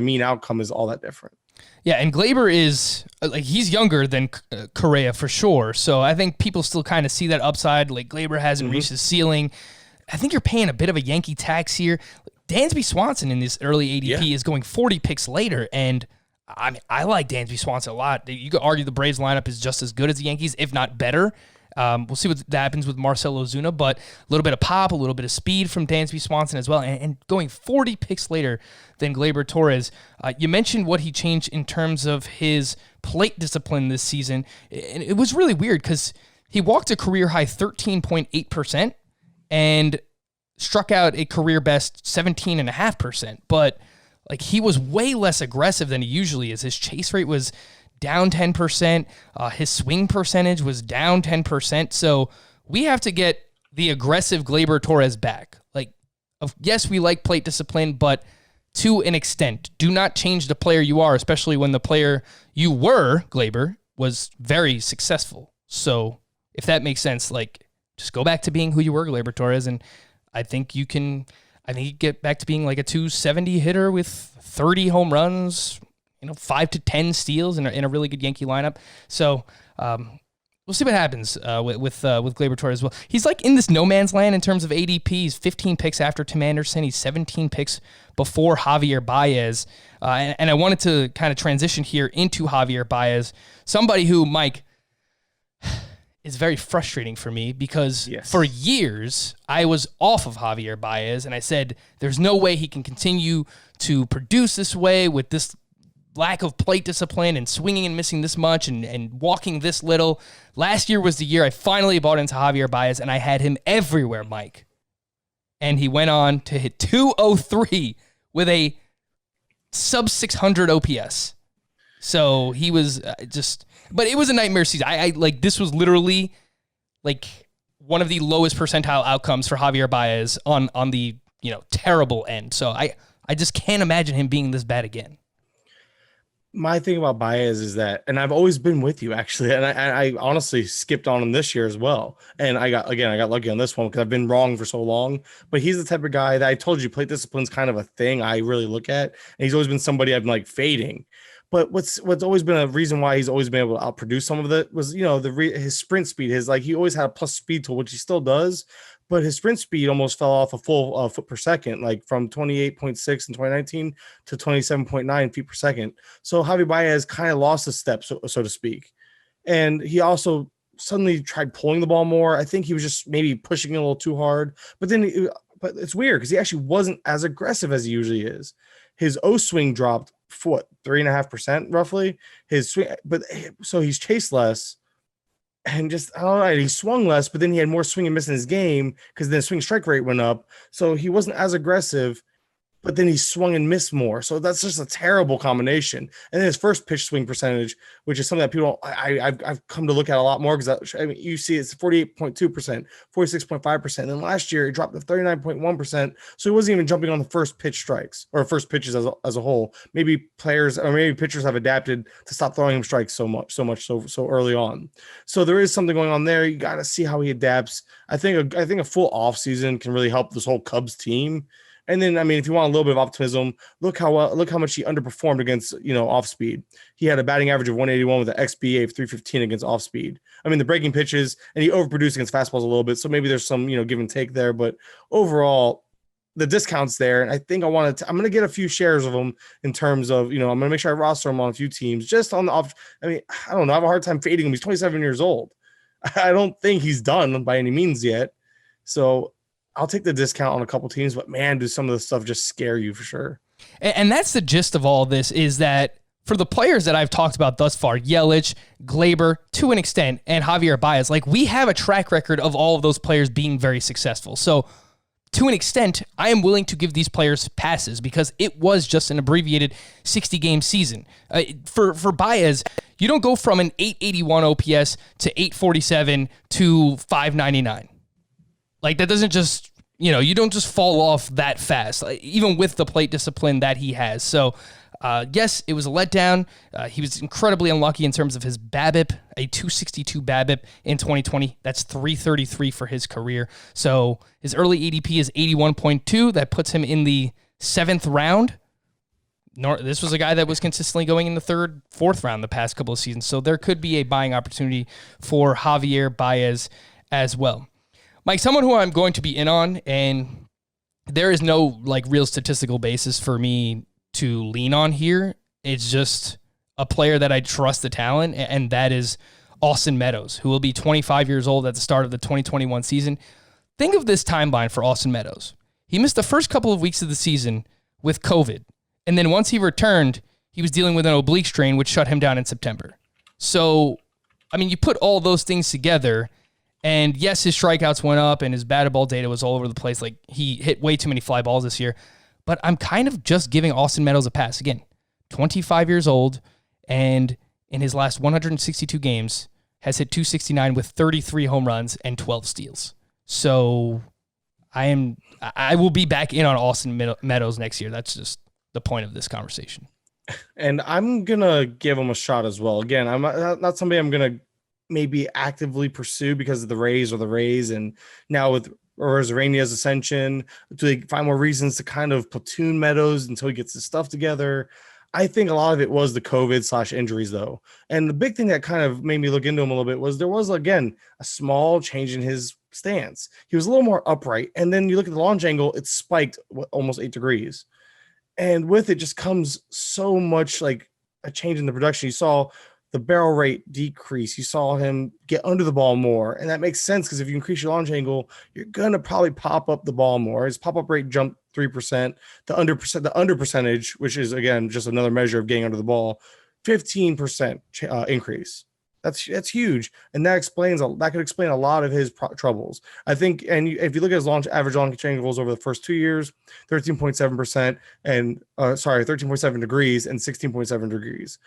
mean outcome is all that different. Yeah, and Glaber is he's younger than Correa for sure. So I think people still kind of see that upside. Like Glaber hasn't reached his ceiling. I think you're paying a bit of a Yankee tax here. Dansby Swanson in this early ADP is going 40 picks later, and I like Dansby Swanson a lot. You could argue the Braves lineup is just as good as the Yankees, if not better. We'll see what happens with Marcell Ozuna, but a little bit of pop, a little bit of speed from Dansby Swanson as well, and going 40 picks later than Gleyber Torres. You mentioned what he changed in terms of his plate discipline this season, and it was really weird because he walked a career-high 13.8% and struck out a career-best 17.5%, but he was way less aggressive than he usually is. His chase rate was down 10%. His swing percentage was down 10%. So we have to get the aggressive Gleyber Torres back. Yes, we like plate discipline, but to an extent. Do not change the player you are, especially when the player you were, Gleyber, was very successful. So if that makes sense, just go back to being who you were, Gleyber Torres, and I think you get back to being a 270 hitter with 30 home runs, 5 to 10 steals in a really good Yankee lineup. So we'll see what happens with Gleyber Torres as well. He's in this no man's land in terms of ADP. He's 15 picks after Tim Anderson. He's 17 picks before Javier Baez. And I wanted to kind of transition here into Javier Baez, somebody who, Mike, is very frustrating for me because for years I was off of Javier Baez and I said there's no way he can continue to produce this way with this lack of plate discipline and swinging and missing this much and walking this little. Last year was the year I finally bought into Javier Baez and I had him everywhere, Mike. And he went on to hit 203 with a sub 600 OPS. So he was but it was a nightmare season. I this was literally one of the lowest percentile outcomes for Javier Baez on the terrible end. So I just can't imagine him being this bad again. My thing about Baez is that, and I've always been with you actually, and I honestly skipped on him this year as well. And I got lucky on this one because I've been wrong for so long. But he's the type of guy that I told you, plate discipline's kind of a thing I really look at, and he's always been somebody I've been fading. But what's always been a reason why he's always been able to outproduce some of it was his sprint speed. He always had a plus speed tool, which he still does. But his sprint speed almost fell off a full foot per second, from 28.6 in 2019 to 27.9 feet per second. So Javi Baez kind of lost a step, so to speak. And he also suddenly tried pulling the ball more. I think he was just maybe pushing it a little too hard. But it's weird because he actually wasn't as aggressive as he usually is. His O swing dropped 3.5% roughly. His swing, so he's chased less. And just, I don't know, he swung less, but then he had more swing and miss in his game because then swing strike rate went up. So he wasn't as aggressive, but then he swung and missed more. So that's just a terrible combination. And then his first pitch swing percentage, which is something that people I've come to look at a lot more because you see it's 48.2%, 46.5%. And then last year it dropped to 39.1%. So he wasn't even jumping on the first pitch strikes or first pitches as a whole. Maybe players or maybe pitchers have adapted to stop throwing him strikes so early on. So there is something going on there. You got to see how he adapts. I think a full off season can really help this whole Cubs team. And then, if you want a little bit of optimism, look how much he underperformed against, off speed. He had a batting average of 181 with an XBA of 315 against off speed. The breaking pitches, and he overproduced against fastballs a little bit. So maybe there's some, give and take there. But overall, the discount's there. And I think I'm going to get a few shares of them in terms of, I'm going to make sure I roster him on a few teams just on the off. I don't know. I have a hard time fading him. He's 27 years old. I don't think he's done by any means yet. So I'll take the discount on a couple teams, but man, do some of the stuff just scare you for sure. And that's the gist of all this is that for the players that I've talked about thus far, Yelich, Gleyber, to an extent, and Javier Baez, we have a track record of all of those players being very successful. So to an extent, I am willing to give these players passes because it was just an abbreviated 60-game season. For Baez, you don't go from an 881 OPS to 847 to 599. That doesn't just, you don't just fall off that fast, even with the plate discipline that he has. So, yes, it was a letdown. He was incredibly unlucky in terms of his BABIP, a 262 BABIP in 2020. That's 333 for his career. So his early ADP is 81.2. That puts him in the 7th round. This was a guy that was consistently going in the third, fourth round the past couple of seasons. So there could be a buying opportunity for Javier Baez as well. Mike, someone who I'm going to be in on, and there is no like real statistical basis for me to lean on here. It's just a player that I trust the talent, and that is Austin Meadows, who will be 25 years old at the start of the 2021 season. Think of this timeline for Austin Meadows. He missed the first couple of weeks of the season with COVID. And then once he returned, he was dealing with an oblique strain, which shut him down in September. So, I mean, you put all those things together, and yes, his strikeouts went up and his batted ball data was all over the place. Like, he hit way too many fly balls this year. But I'm kind of just giving Austin Meadows a pass. Again, 25 years old, and in his last 162 games, has hit 269 with 33 home runs and 12 steals. So I will be back in on Austin Meadows next year. That's just the point of this conversation. And I'm going to give him a shot as well. Again, I'm not somebody I'm going to maybe actively pursue because of the Rays. And now with Rosarenia's ascension, do they find more reasons to kind of platoon Meadows until he gets his stuff together? I think a lot of it was the COVID/injuries though. And the big thing that kind of made me look into him a little bit was there was, again, a small change in his stance. He was a little more upright. And then you look at the launch angle, it spiked almost 8 degrees. And with it just comes so much like a change in the production. You saw the barrel rate decrease. You saw him get under the ball more. And that makes sense because if you increase your launch angle, you're going to probably pop up the ball more. His pop-up rate jumped 3%. The under percentage, which is, again, just another measure of getting under the ball, 15% increase. That's huge. And that could explain a lot of his troubles. I think, and if you look at his average launch angles over the first 2 years, 13.7% and 13.7 degrees and 16.7 degrees.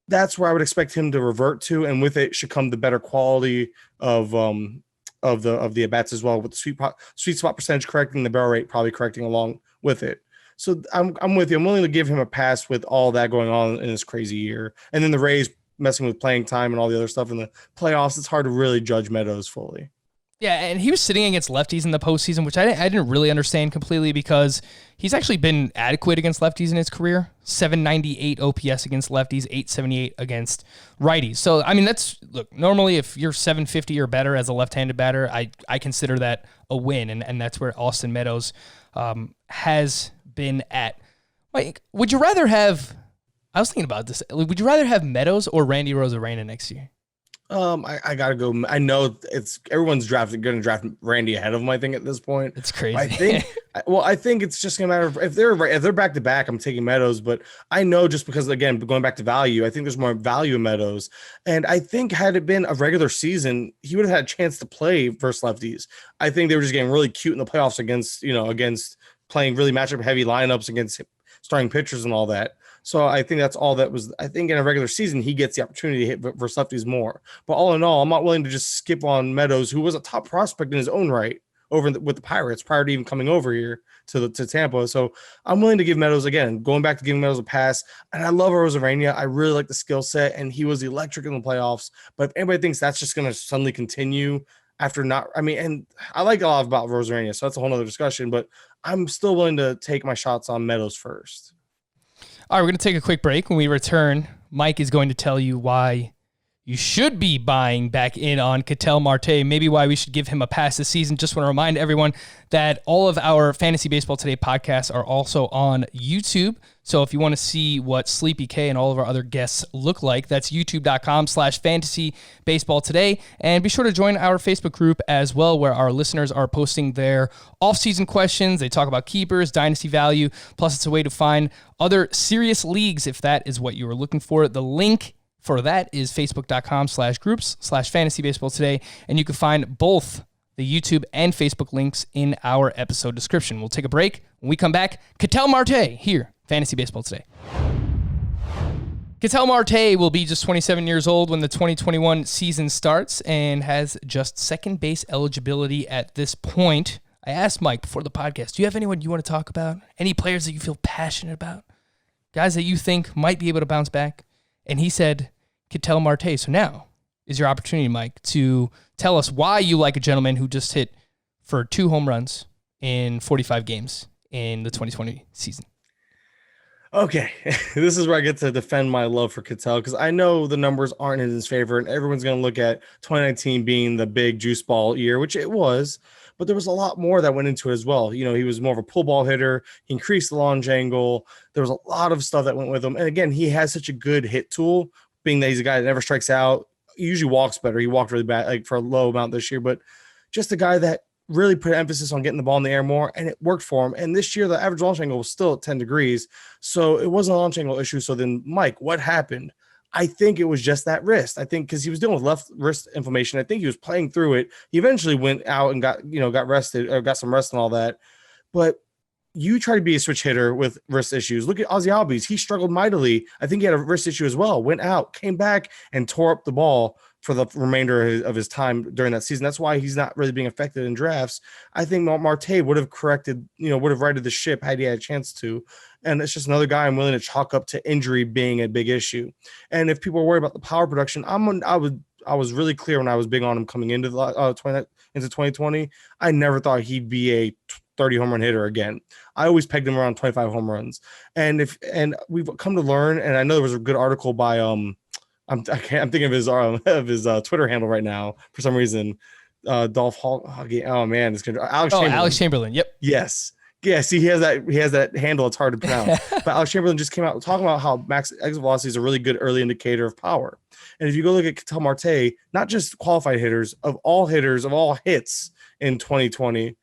That's where I would expect him to revert to, and with it should come the better quality of the at-bats as well, with the sweet spot percentage correcting, the barrel rate probably correcting along with it. So I'm with you. I'm willing to give him a pass with all that going on in this crazy year. And then the Rays messing with playing time and all the other stuff in the playoffs, it's hard to really judge Meadows fully. Yeah, and he was sitting against lefties in the postseason, which I didn't really understand completely because he's actually been adequate against lefties in his career. 798 OPS against lefties, 878 against righties. So, I mean, normally if you're 750 or better as a left-handed batter, I consider that a win, and that's where Austin Meadows has been at. Like, would you rather have, I was thinking about this, would you rather have Meadows or Randy Rosarena next year? I gotta go. I know everyone's going to draft Randy ahead of him. I think at this point, it's crazy. I think it's just gonna matter if they're back to back. I'm taking Meadows, but I know just because, again, going back to value, I think there's more value in Meadows. And I think had it been a regular season, he would have had a chance to play versus lefties. I think they were just getting really cute in the playoffs against playing really matchup heavy lineups against starting pitchers and all that. So I think that's all that was. I think in a regular season, he gets the opportunity to hit versus lefties more. But all in all, I'm not willing to just skip on Meadows, who was a top prospect in his own right with the Pirates prior to even coming over here to Tampa. So I'm willing to give Meadows, again, going back to giving Meadows a pass. And I love Rosarena. I really like the skill set, and he was electric in the playoffs. But if anybody thinks that's just going to suddenly continue after not, I mean, and I like a lot about Rosarena, so that's a whole other discussion. But I'm still willing to take my shots on Meadows first. All right, we're going to take a quick break. When we return, Mike is going to tell you why you should be buying back in on Ketel Marte, maybe why we should give him a pass this season. Just want to remind everyone that all of our Fantasy Baseball Today podcasts are also on YouTube. So if you want to see what Sleepy K and all of our other guests look like, that's youtube.com/Fantasy Baseball Today. And be sure to join our Facebook group as well, where our listeners are posting their off-season questions. They talk about keepers, dynasty value, plus it's a way to find other serious leagues if that is what you are looking for. The link for that is facebook.com/groups/Fantasy Baseball Today. And you can find both the YouTube and Facebook links in our episode description. We'll take a break. When we come back, Ketel Marte here, Fantasy Baseball Today. Ketel Marte will be just 27 years old when the 2021 season starts and has just second base eligibility at this point. I asked Mike before the podcast, do you have anyone you want to talk about? Any players that you feel passionate about? Guys that you think might be able to bounce back? And he said, Ketel Marte. So now is your opportunity, Mike, to tell us why you like a gentleman who just hit for 2 home runs in 45 games in the 2020 season. Okay, this is where I get to defend my love for Ketel because I know the numbers aren't in his favor, and everyone's going to look at 2019 being the big juice ball year, which it was, but there was a lot more that went into it as well. You know, he was more of a pull ball hitter. He increased the launch angle. There was a lot of stuff that went with him, and again, he has such a good hit tool, being that he's a guy that never strikes out. He usually walks better. He walked really bad, like for a low amount this year, but just a guy that really put emphasis on getting the ball in the air more, and it worked for him. And this year, the average launch angle was still at 10 degrees, so it wasn't a launch angle issue. So then, Mike, what happened? I think it was just that wrist. I think because he was dealing with left wrist inflammation. I think he was playing through it. He eventually went out and got rested or got some rest and all that. But you try to be a switch hitter with wrist issues. Look at Ozzy Albies. He struggled mightily. I think he had a wrist issue as well. Went out, came back, and tore up the ball for the remainder of his time during that season. That's why he's not really being affected in drafts. I think Marte would have corrected, would have righted the ship had he had a chance to. And it's just another guy I'm willing to chalk up to injury being a big issue. And if people are worried about the power production, I was really clear when I was big on him coming into 2020. I never thought he'd be a 30 home run hitter again. I always pegged him around 25 home runs. And we've come to learn, and I know there was a good article by I'm thinking of his Twitter handle right now for some reason. Dolph Hall. Oh man, it's Alex Chamberlain. Yep. Yes. He has that handle. It's hard to pronounce. But Alex Chamberlain just came out talking about how max exit velocity is a really good early indicator of power. And if you go look at Ketel Marte, not just qualified hitters, of all hits in 2020,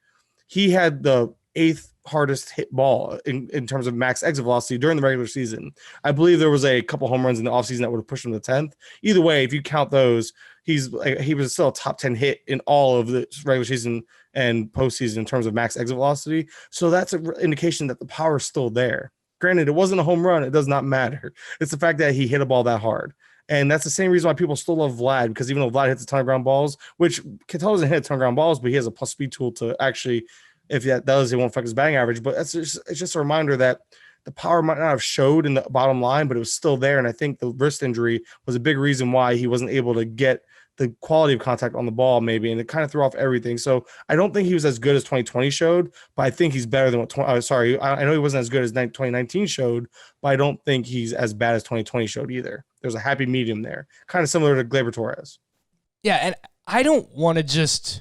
he had the 8th hardest hit ball in terms of max exit velocity during the regular season. I believe there was a couple home runs in the offseason that would have pushed him to 10th. Either way, if you count those, he was still a top 10 hit in all of the regular season and postseason in terms of max exit velocity. So that's an indication that the power is still there. Granted, it wasn't a home run. It does not matter. It's the fact that he hit a ball that hard. And that's the same reason why people still love Vlad, because even though Vlad hits a ton of ground balls, which Ketel doesn't hit a ton of ground balls, but he has a plus speed tool to actually, if that does, it won't affect his batting average. But it's just a reminder that the power might not have showed in the bottom line, but it was still there. And I think the wrist injury was a big reason why he wasn't able to get the quality of contact on the ball, maybe, and it kind of threw off everything. So I don't think he was as good as 2020 showed, but I think he's better than what I know he wasn't as good as 2019 showed, but I don't think he's as bad as 2020 showed either. There's a happy medium there, kind of similar to Gleyber Torres. Yeah, and I don't want to just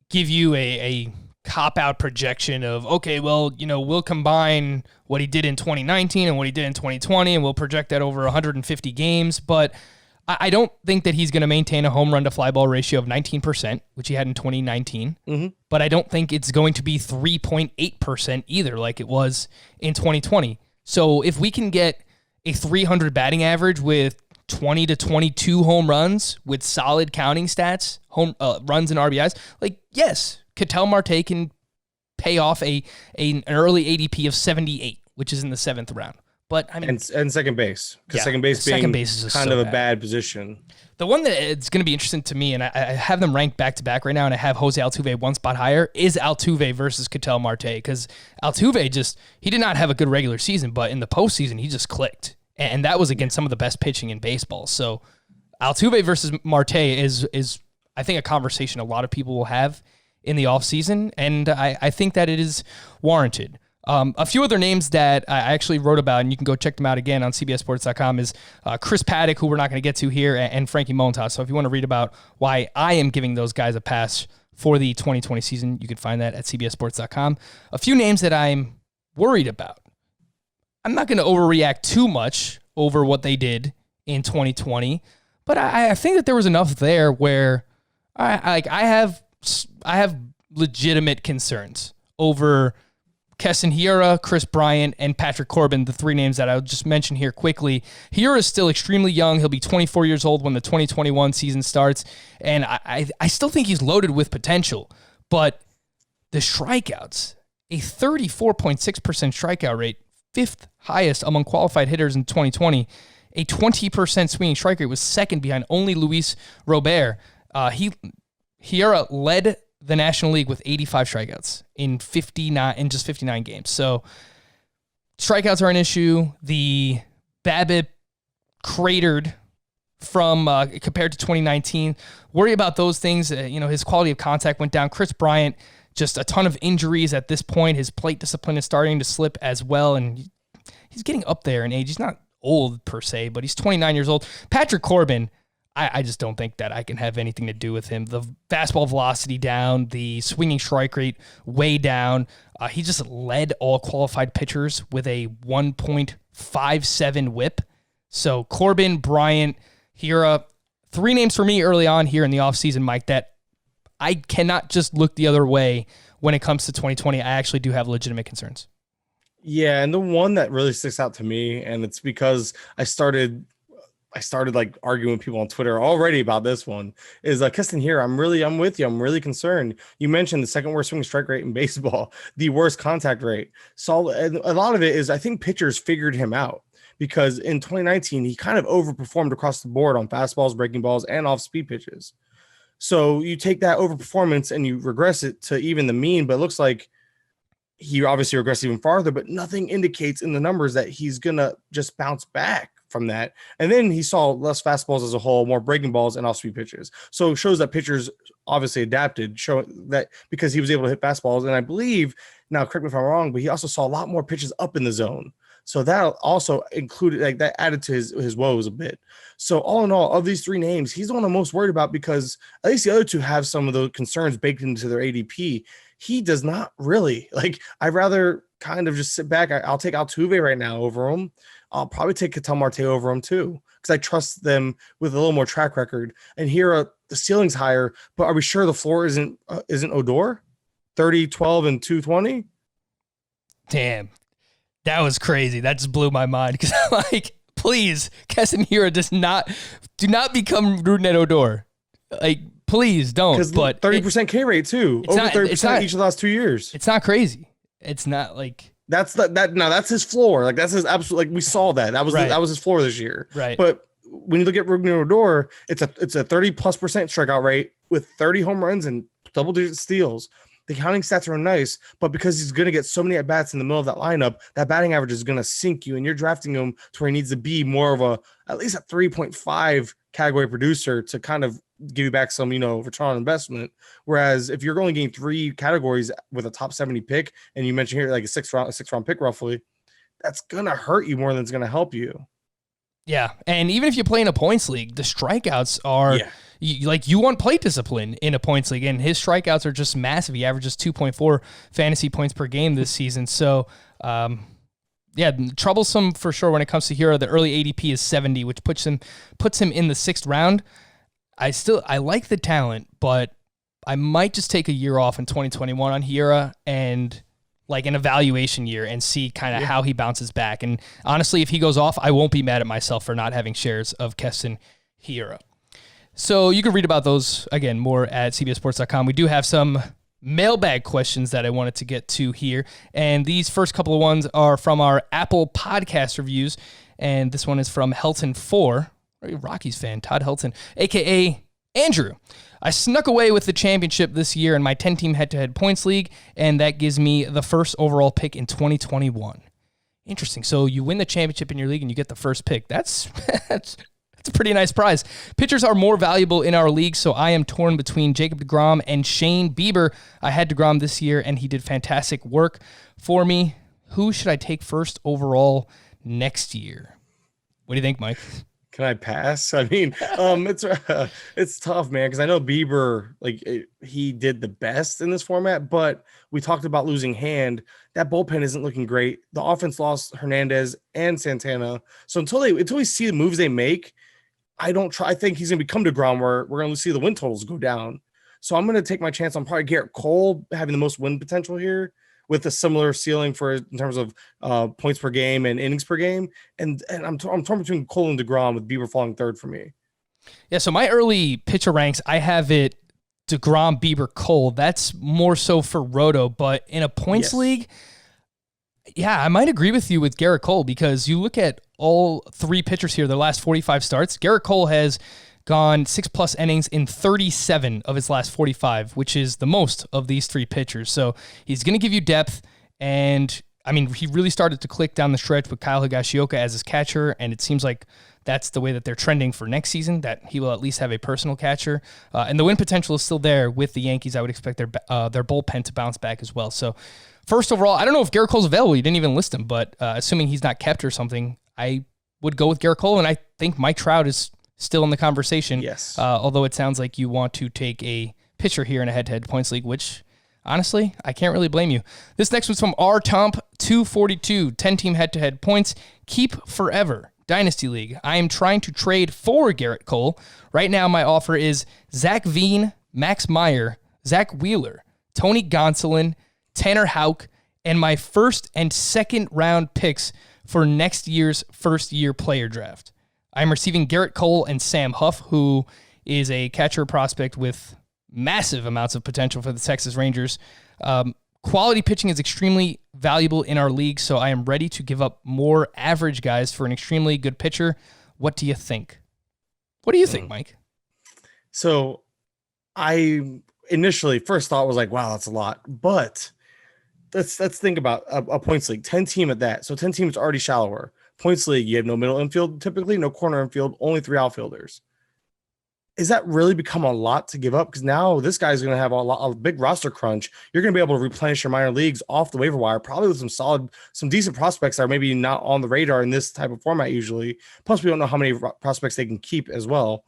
give you a cop-out projection of, okay, well, we'll combine what he did in 2019 and what he did in 2020, and we'll project that over 150 games, but I don't think that he's going to maintain a home run to fly ball ratio of 19%, which he had in 2019. Mm-hmm. But I don't think it's going to be 3.8% either, like it was in 2020. So if we can get a 300 batting average with 20 to 22 home runs with solid counting stats, runs and RBIs, like, yes, Ketel Marte can pay off an early ADP of 78, which is in the 7th round. But I mean, and second base, because second base is kind of a bad position. The one that it's going to be interesting to me, and I have them ranked back to back right now, and I have Jose Altuve one spot higher, is Altuve versus Ketel Marte, because Altuve he did not have a good regular season, but in the postseason he just clicked, and that was against some of the best pitching in baseball. So Altuve versus Marte is I think a conversation a lot of people will have in the offseason, and I think that it is warranted. A few other names that I actually wrote about, and you can go check them out again on CBSSports.com, is Chris Paddock, who we're not going to get to here, and Frankie Montas. So if you want to read about why I am giving those guys a pass for the 2020 season, you can find that at CBSSports.com. A few names that I'm worried about. I'm not going to overreact too much over what they did in 2020, but I think that there was enough there where I have legitimate concerns over Keston Hiura, Chris Bryant, and Patrick Corbin, the three names that I'll just mention here quickly. Hiura is still extremely young. He'll be 24 years old when the 2021 season starts, and I still think he's loaded with potential. But the strikeouts, a 34.6% strikeout rate, 5th highest among qualified hitters in 2020, a 20% swinging strike rate was second behind only Luis Robert. Hiura led the National League with 85 strikeouts in just 59 games. So strikeouts are an issue. The BABIP cratered from compared to 2019. Worry about those things. His quality of contact went down. Chris Bryant, just a ton of injuries at this point. His plate discipline is starting to slip as well, and he's getting up there in age. He's not old per se, but he's 29 years old. Patrick Corbin, I just don't think that I can have anything to do with him. The fastball velocity down, the swinging strike rate way down. He just led all qualified pitchers with a 1.57 whip. So Corbin, Bryant, Hira, 3 names for me early on here in the offseason, Mike, that I cannot just look the other way when it comes to 2020. I actually do have legitimate concerns. Yeah, and the one that really sticks out to me, and it's because I started like arguing with people on Twitter already about this one, is Keston here. I'm with you. I'm really concerned. You mentioned the second worst swing strike rate in baseball, the worst contact rate. So a lot of it is I think pitchers figured him out, because in 2019 he kind of overperformed across the board on fastballs, breaking balls, and off-speed pitches. So you take that overperformance and you regress it to even the mean, but it looks like he obviously regressed even farther, but nothing indicates in the numbers that he's gonna just bounce back from that. And then he saw less fastballs as a whole, more breaking balls, and off-speed pitches. So it shows that pitchers obviously adapted, showing that because he was able to hit fastballs. And I believe, now correct me if I'm wrong, but he also saw a lot more pitches up in the zone. So that also included, like, that added to his woes a bit. So all in all, of these 3 names, he's the one I'm most worried about, because at least the other 2 have some of those concerns baked into their ADP. He does not really. Like, I'd rather kind of just sit back. I'll take Altuve right now over him. I'll probably take Ketel Marte over him too, because I trust them with a little more track record. And here, the ceiling's higher, but are we sure the floor isn't Odor? 30, 12, and 220? Damn. That was crazy. That just blew my mind, because like, please, Keston Hira do not become Rougned Odor. Like, please don't. But 30% K rate too. Over 30% each of the last 2 years. It's not crazy. It's not like that's his floor. Like, that's his absolute, like, we saw that. That was that was his floor this year. Right. But when you look at Rougned Odor, it's a 30+% strikeout rate with 30 home runs and double-digit steals. The counting stats are nice, but because he's going to get so many at-bats in the middle of that lineup, that batting average is going to sink you, and you're drafting him to where he needs to be more of at least a 3.5 category producer to kind of give you back some, return on investment. Whereas if you're only getting 3 categories with a top 70 pick, and you mentioned here like a six round pick roughly, that's going to hurt you more than it's going to help you. Yeah, and even if you play in a points league, the strikeouts are you want plate discipline in a points league, and his strikeouts are just massive. He averages 2.4 fantasy points per game this season. So, troublesome for sure when it comes to Hero. The early ADP is 70, which puts him in the 6th round. I like the talent, but I might just take a year off in 2021 on Hira and like an evaluation year and see kind of how he bounces back. And honestly, if he goes off, I won't be mad at myself for not having shares of Keston Hira. So you can read about those, again, more at cbsports.com. We do have some mailbag questions that I wanted to get to here. And these first couple of ones are from our Apple podcast reviews. And this one is from Helton4, Rockies fan, Todd Helton, a.k.a. Andrew. I snuck away with the championship this year in my 10-team head-to-head points league, and that gives me the first overall pick in 2021. Interesting. So you win the championship in your league and you get the first pick. That's a pretty nice prize. Pitchers are more valuable in our league, so I am torn between Jacob deGrom and Shane Bieber. I had deGrom this year, and he did fantastic work for me. Who should I take first overall next year? What do you think, Mike? Can I pass? I mean, it's tough, man, because I know Bieber, he did the best in this format, but we talked about losing Hand. That bullpen isn't looking great. The offense lost Hernandez and Santana. So until we see the moves they make, I think he's going to become DeGrom where we're going to see the win totals go down. So I'm going to take my chance on probably Garrett Cole having the most win potential here, with a similar ceiling in terms of points per game and innings per game. And I'm torn between Cole and DeGrom, with Bieber falling 3rd for me. Yeah, so my early pitcher ranks, I have it DeGrom, Bieber, Cole. That's more so for Roto, but in a points league, I might agree with you with Garrett Cole, because you look at all 3 pitchers here, their last 45 starts. Garrett Cole has gone 6+ innings in 37 of his last 45, which is the most of these 3 pitchers. So he's going to give you depth. And I mean, he really started to click down the stretch with Kyle Higashioka as his catcher. And it seems like that's the way that they're trending for next season, that he will at least have a personal catcher. And the win potential is still there with the Yankees. I would expect their bullpen to bounce back as well. So first overall, I don't know if Garrett Cole's available. You didn't even list him, but assuming he's not kept or something, I would go with Garrett Cole, and I think Mike Trout is still in the conversation. Yes. Although it sounds like you want to take a pitcher here in a head-to-head points league, which honestly, I can't really blame you. This next one's from R. Tomp, 242, 10-team head-to-head points. Keep forever. Dynasty League. I am trying to trade for Garrett Cole. Right now, my offer is Zach Veen, Max Meyer, Zach Wheeler, Tony Gonsolin, Tanner Houck, and my first and second round picks for next year's first-year player draft. I'm receiving Garrett Cole and Sam Huff, who is a catcher prospect with massive amounts of potential for the Texas Rangers. Quality pitching is extremely valuable in our league, so I am ready to give up more average guys for an extremely good pitcher. What do you think? What do you think, Mike? So I initially first thought was like, wow, that's a lot. But let's think about a points league, 10 team at that. So 10 teams already shallower. Points league, you have no middle infield, typically no corner infield, only 3 outfielders. Is that really become a lot to give up? Because now this guy's going to have a big roster crunch. You're going to be able to replenish your minor leagues off the waiver wire, probably with some decent prospects that are maybe not on the radar in this type of format usually. Plus, we don't know how many prospects they can keep as well.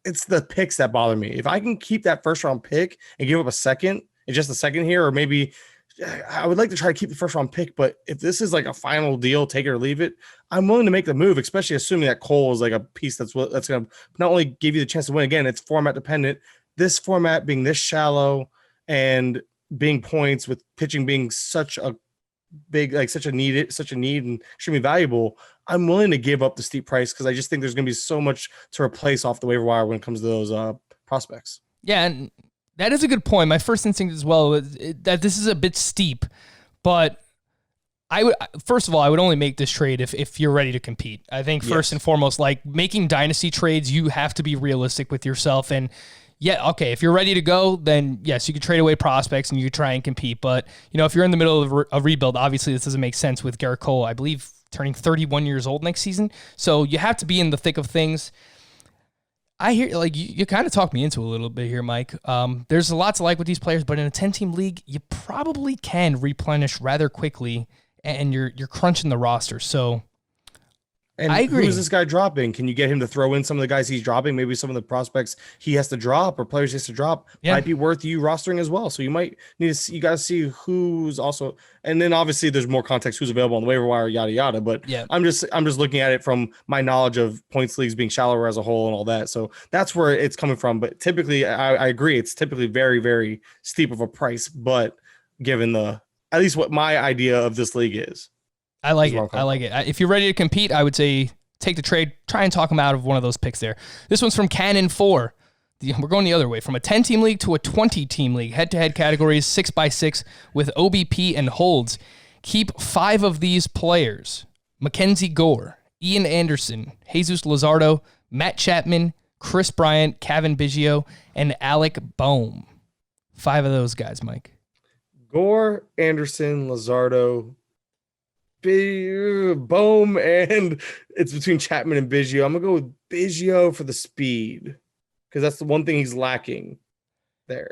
It's the picks that bother me. If I can keep that first round pick and give up a second, and just a second here, or maybe I would like to try to keep the first round pick, but if this is like a final deal, take it or leave it, I'm willing to make the move, especially assuming that Cole is like a piece that's going to not only give you the chance to win. Again, it's format dependent. This format being this shallow and being points with pitching being such a big, like such a need and extremely valuable, I'm willing to give up the steep price because I just think there's going to be so much to replace off the waiver wire when it comes to those prospects. Yeah, and that is a good point. My first instinct as well is that this is a bit steep, but I would only make this trade if you're ready to compete. I think first and foremost, like making dynasty trades, you have to be realistic with yourself. And yeah, okay, if you're ready to go, then yes, you can trade away prospects and you can try and compete. But if you're in the middle of a rebuild, obviously this doesn't make sense with Garrett Cole, I believe, turning 31 years old next season. So you have to be in the thick of things. I hear like you kind of talked me into a little bit here, Mike. There's a lot to like with these players, but in a 10-team league, you probably can replenish rather quickly, and you're crunching the roster. So And I agree. Who is this guy dropping? Can you get him to throw in some of the guys he's dropping? Maybe some of the prospects he has to drop or players he has to drop might be worth you rostering as well. So you might need to see, you got to see who's also, and then obviously there's more context, who's available on the waiver wire, yada, yada. But I'm just looking at it from my knowledge of points leagues being shallower as a whole and all that. So that's where it's coming from. But typically I agree. It's typically very, very steep of a price, but given at least what my idea of this league is. I like it. I like it. If you're ready to compete, I would say take the trade. Try and talk him out of one of those picks there. This one's from Cannon 4. We're going the other way. From a 10-team league to a 20-team league. Head-to-head categories, 6x6 with OBP and holds. Keep 5 of these players. Mackenzie Gore, Ian Anderson, Jesus Luzardo, Matt Chapman, Chris Bryant, Kevin Biggio, and Alec Boehm. 5 of those guys, Mike. Gore, Anderson, Luzardo, Boehm, and it's between Chapman and Biggio. I'm gonna go with Biggio for the speed because that's the one thing he's lacking there.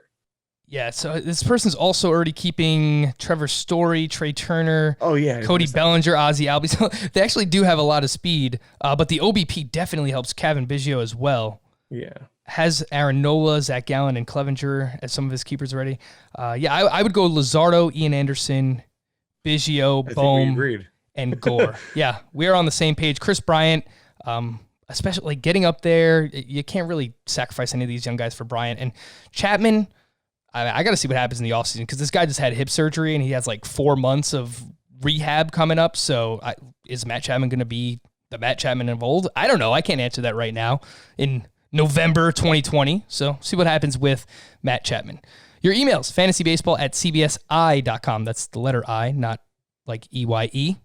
Yeah, so this person's also already keeping Trevor Story, Trey Turner, Cody Bellinger, Ozzie Albies. So they actually do have a lot of speed, but the OBP definitely helps Kevin Biggio as well. Yeah. Has Aaron Nola, Zach Gallen, and Clevenger as some of his keepers already. I would go Luzardo, Ian Anderson, Biggio, Boehm, and Gore. Yeah, we're on the same page. Chris Bryant, especially like getting up there, you can't really sacrifice any of these young guys for Bryant. And Chapman, I got to see what happens in the offseason because this guy just had hip surgery and he has like 4 months of rehab coming up. So is Matt Chapman going to be the Matt Chapman of old? I don't know. I can't answer that right now in November 2020. So see what happens with Matt Chapman. Your emails, fantasybaseball@cbsi.com. That's the letter I, not like EYE.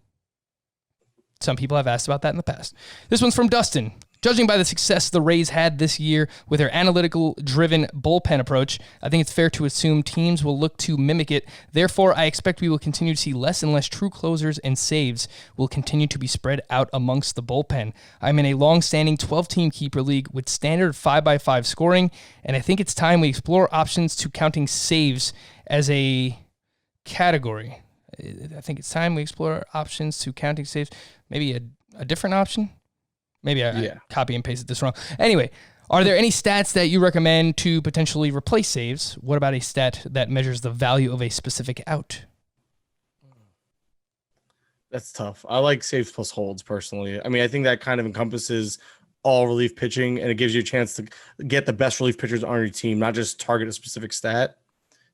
Some people have asked about that in the past. This one's from Dustin. Judging by the success the Rays had this year with their analytical-driven bullpen approach, I think it's fair to assume teams will look to mimic it. Therefore, I expect we will continue to see less and less true closers, and saves will continue to be spread out amongst the bullpen. I'm in a long-standing 12-team keeper league with standard 5x5 scoring, and I think it's time we explore options to counting saves as a category. I think it's time we explore options to counting saves. Maybe a different option? Maybe I copy and pasted this wrong. Anyway, are there any stats that you recommend to potentially replace saves? What about a stat that measures the value of a specific out? That's tough. I like saves plus holds personally. I mean, I think that kind of encompasses all relief pitching, and it gives you a chance to get the best relief pitchers on your team, not just target a specific stat.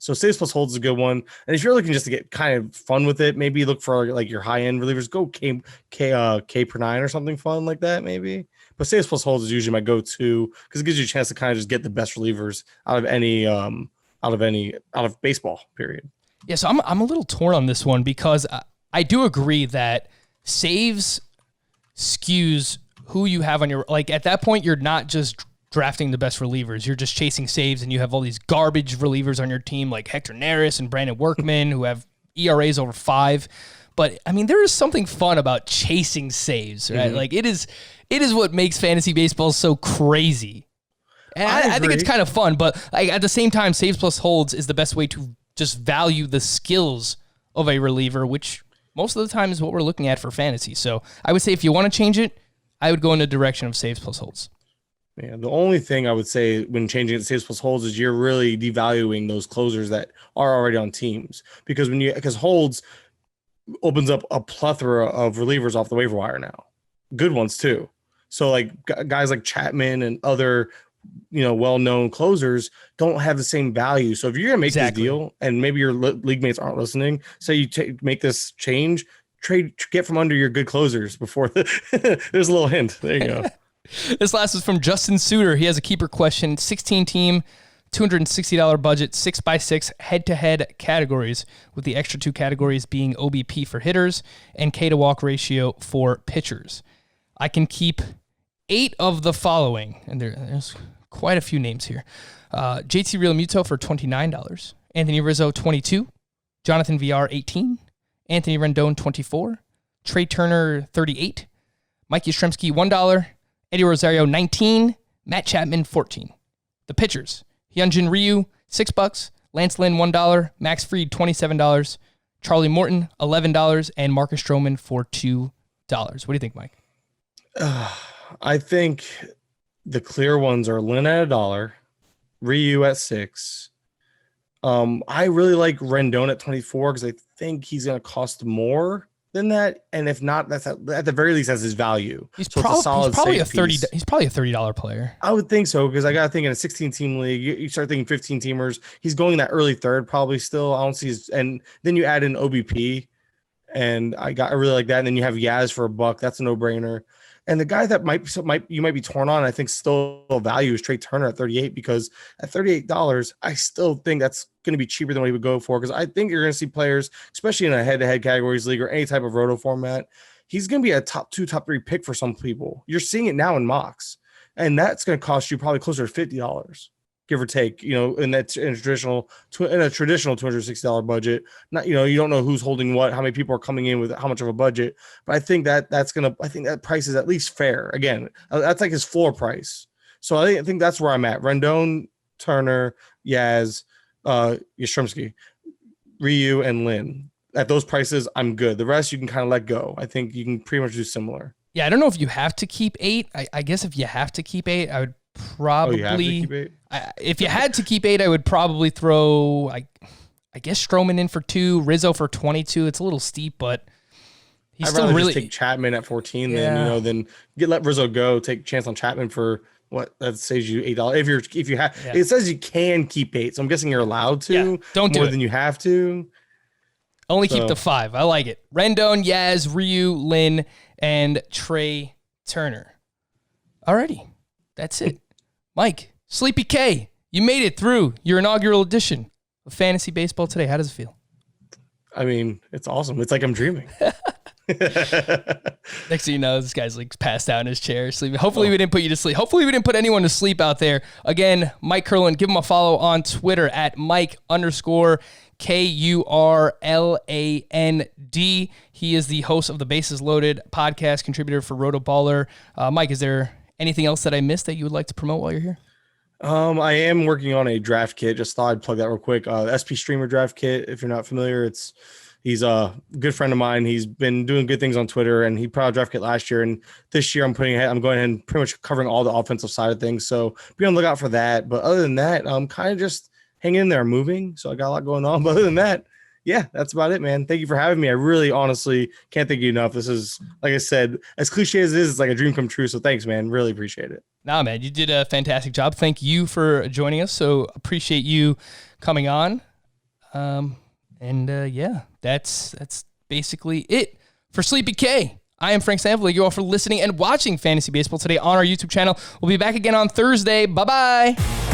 So saves plus holds is a good one. And if you're looking just to get kind of fun with it, maybe look for like your high end relievers. Go K per 9 or something fun like that, maybe. But saves plus holds is usually my go-to because it gives you a chance to kind of just get the best relievers out of baseball. Period. Yeah, so I'm a little torn on this one because I do agree that saves skews who you have on your, like at that point you're not just drafting the best relievers. You're just chasing saves, and you have all these garbage relievers on your team like Hector Neris and Brandon Workman who have ERAs over 5. But, I mean, there is something fun about chasing saves, right? Mm-hmm. Like, it is what makes fantasy baseball so crazy. And I think it's kind of fun, but like, at the same time, saves plus holds is the best way to just value the skills of a reliever, which most of the time is what we're looking at for fantasy. So I would say if you want to change it, I would go in the direction of saves plus holds. Yeah, the only thing I would say when changing it to saves plus holds is you're really devaluing those closers that are already on teams, because holds opens up a plethora of relievers off the waiver wire now, good ones too. So like guys like Chapman and other well-known closers don't have the same value. So if you're gonna make this deal, and maybe your league mates aren't listening, say you make this change, get from under your good closers before there's a little hint. There you go. This last is from Justin Suter. He has a keeper question. 16-team, $260 budget, 6x6 head-to-head categories, with the extra 2 categories being OBP for hitters and K-to-walk ratio for pitchers. I can keep 8 of the following, and there's quite a few names here. JT Realmuto for $29, Anthony Rizzo, $22, Jonathan VR, $18, Anthony Rendon, $24, Trey Turner, $38, Mike Yastrzemski, $1, Eddie Rosario, $19, Matt Chapman, $14. The pitchers: Hyunjin Ryu, $6, Lance Lynn, $1, Max Fried, $27, Charlie Morton, $11, and Marcus Stroman for $2. What do you think, Mike? I think the clear ones are Lynn at $1, Ryu at $6. I really like Rendon at 24 because I think he's going to cost more than that, and if not, that's at the very least has his value. He's probably a $30 player. I would think so, because I got to think in a 16-team league, you start thinking 15-teamers. He's going that early third probably still. I don't see his, and then you add in OBP, and I really like that. And then you have Yaz for $1. That's a no-brainer. And the guy that you might be torn on, I think still value is Trey Turner at 38, because at $38, I still think that's going to be cheaper than what he would go for. Because I think you're going to see players, especially in a head-to-head categories league or any type of roto format, he's going to be a top 2, top 3 pick for some people. You're seeing it now in mocks, and that's going to cost you probably closer to $50, give or take. In a traditional $260 budget. Not you don't know who's holding what, how many people are coming in with how much of a budget, but I think that price is at least fair. Again, that's like his floor price. So I think that's where I'm at. Rendon, Turner, Yaz, Yastrzemski, Ryu, and Lynn. At those prices, I'm good. The rest you can kind of let go. I think you can pretty much do similar. Yeah, I don't know if you have to keep 8. I guess if you have to keep 8, I would probably. You have to keep 8? If you had to keep 8, I would probably throw, I guess, Stroman in for 2, Rizzo for 22. It's a little steep, but he's I'd still rather really just take Chapman at 14. Then let Rizzo go. Take a chance on Chapman for what that saves you $8. If you have, it says you can keep 8, so I'm guessing you're allowed to. Yeah, don't do more it. than you have to. Only keep the 5. I like it. Rendon, Yaz, Ryu, Lynn, and Trey Turner. Alrighty, that's it. Mike, Sleepy K, you made it through your inaugural edition of Fantasy Baseball Today. How does it feel? I mean, it's awesome. It's like I'm dreaming. Next thing you know, this guy's like passed out in his chair, sleeping. Hopefully we didn't put you to sleep. Hopefully we didn't put anyone to sleep out there. Again, Mike Kurland, give him a follow on Twitter at Mike_Kurland. He is the host of the Bases Loaded podcast, contributor for Rotoballer. Mike, is there anything else that I missed that you would like to promote while you're here? I am working on a draft kit. Just thought I'd plug that real quick. SP Streamer draft kit. If you're not familiar, he's a good friend of mine. He's been doing good things on Twitter, and he put out a draft kit last year. And this year, I'm going ahead and pretty much covering all the offensive side of things. So be on the lookout for that. But other than that, I'm kind of just hanging in there, moving. So I got a lot going on. But other than that, yeah, that's about it, man. Thank you for having me. I really, honestly can't thank you enough. This is, like I said, as cliche as it is, it's like a dream come true. So thanks, man. Really appreciate it. Nah, man, you did a fantastic job. Thank you for joining us. So appreciate you coming on. Yeah, that's basically it for Sleepy K. I am Frank Stanfield. Thank you all for listening and watching Fantasy Baseball today on our YouTube channel. We'll be back again on Thursday. Bye-bye.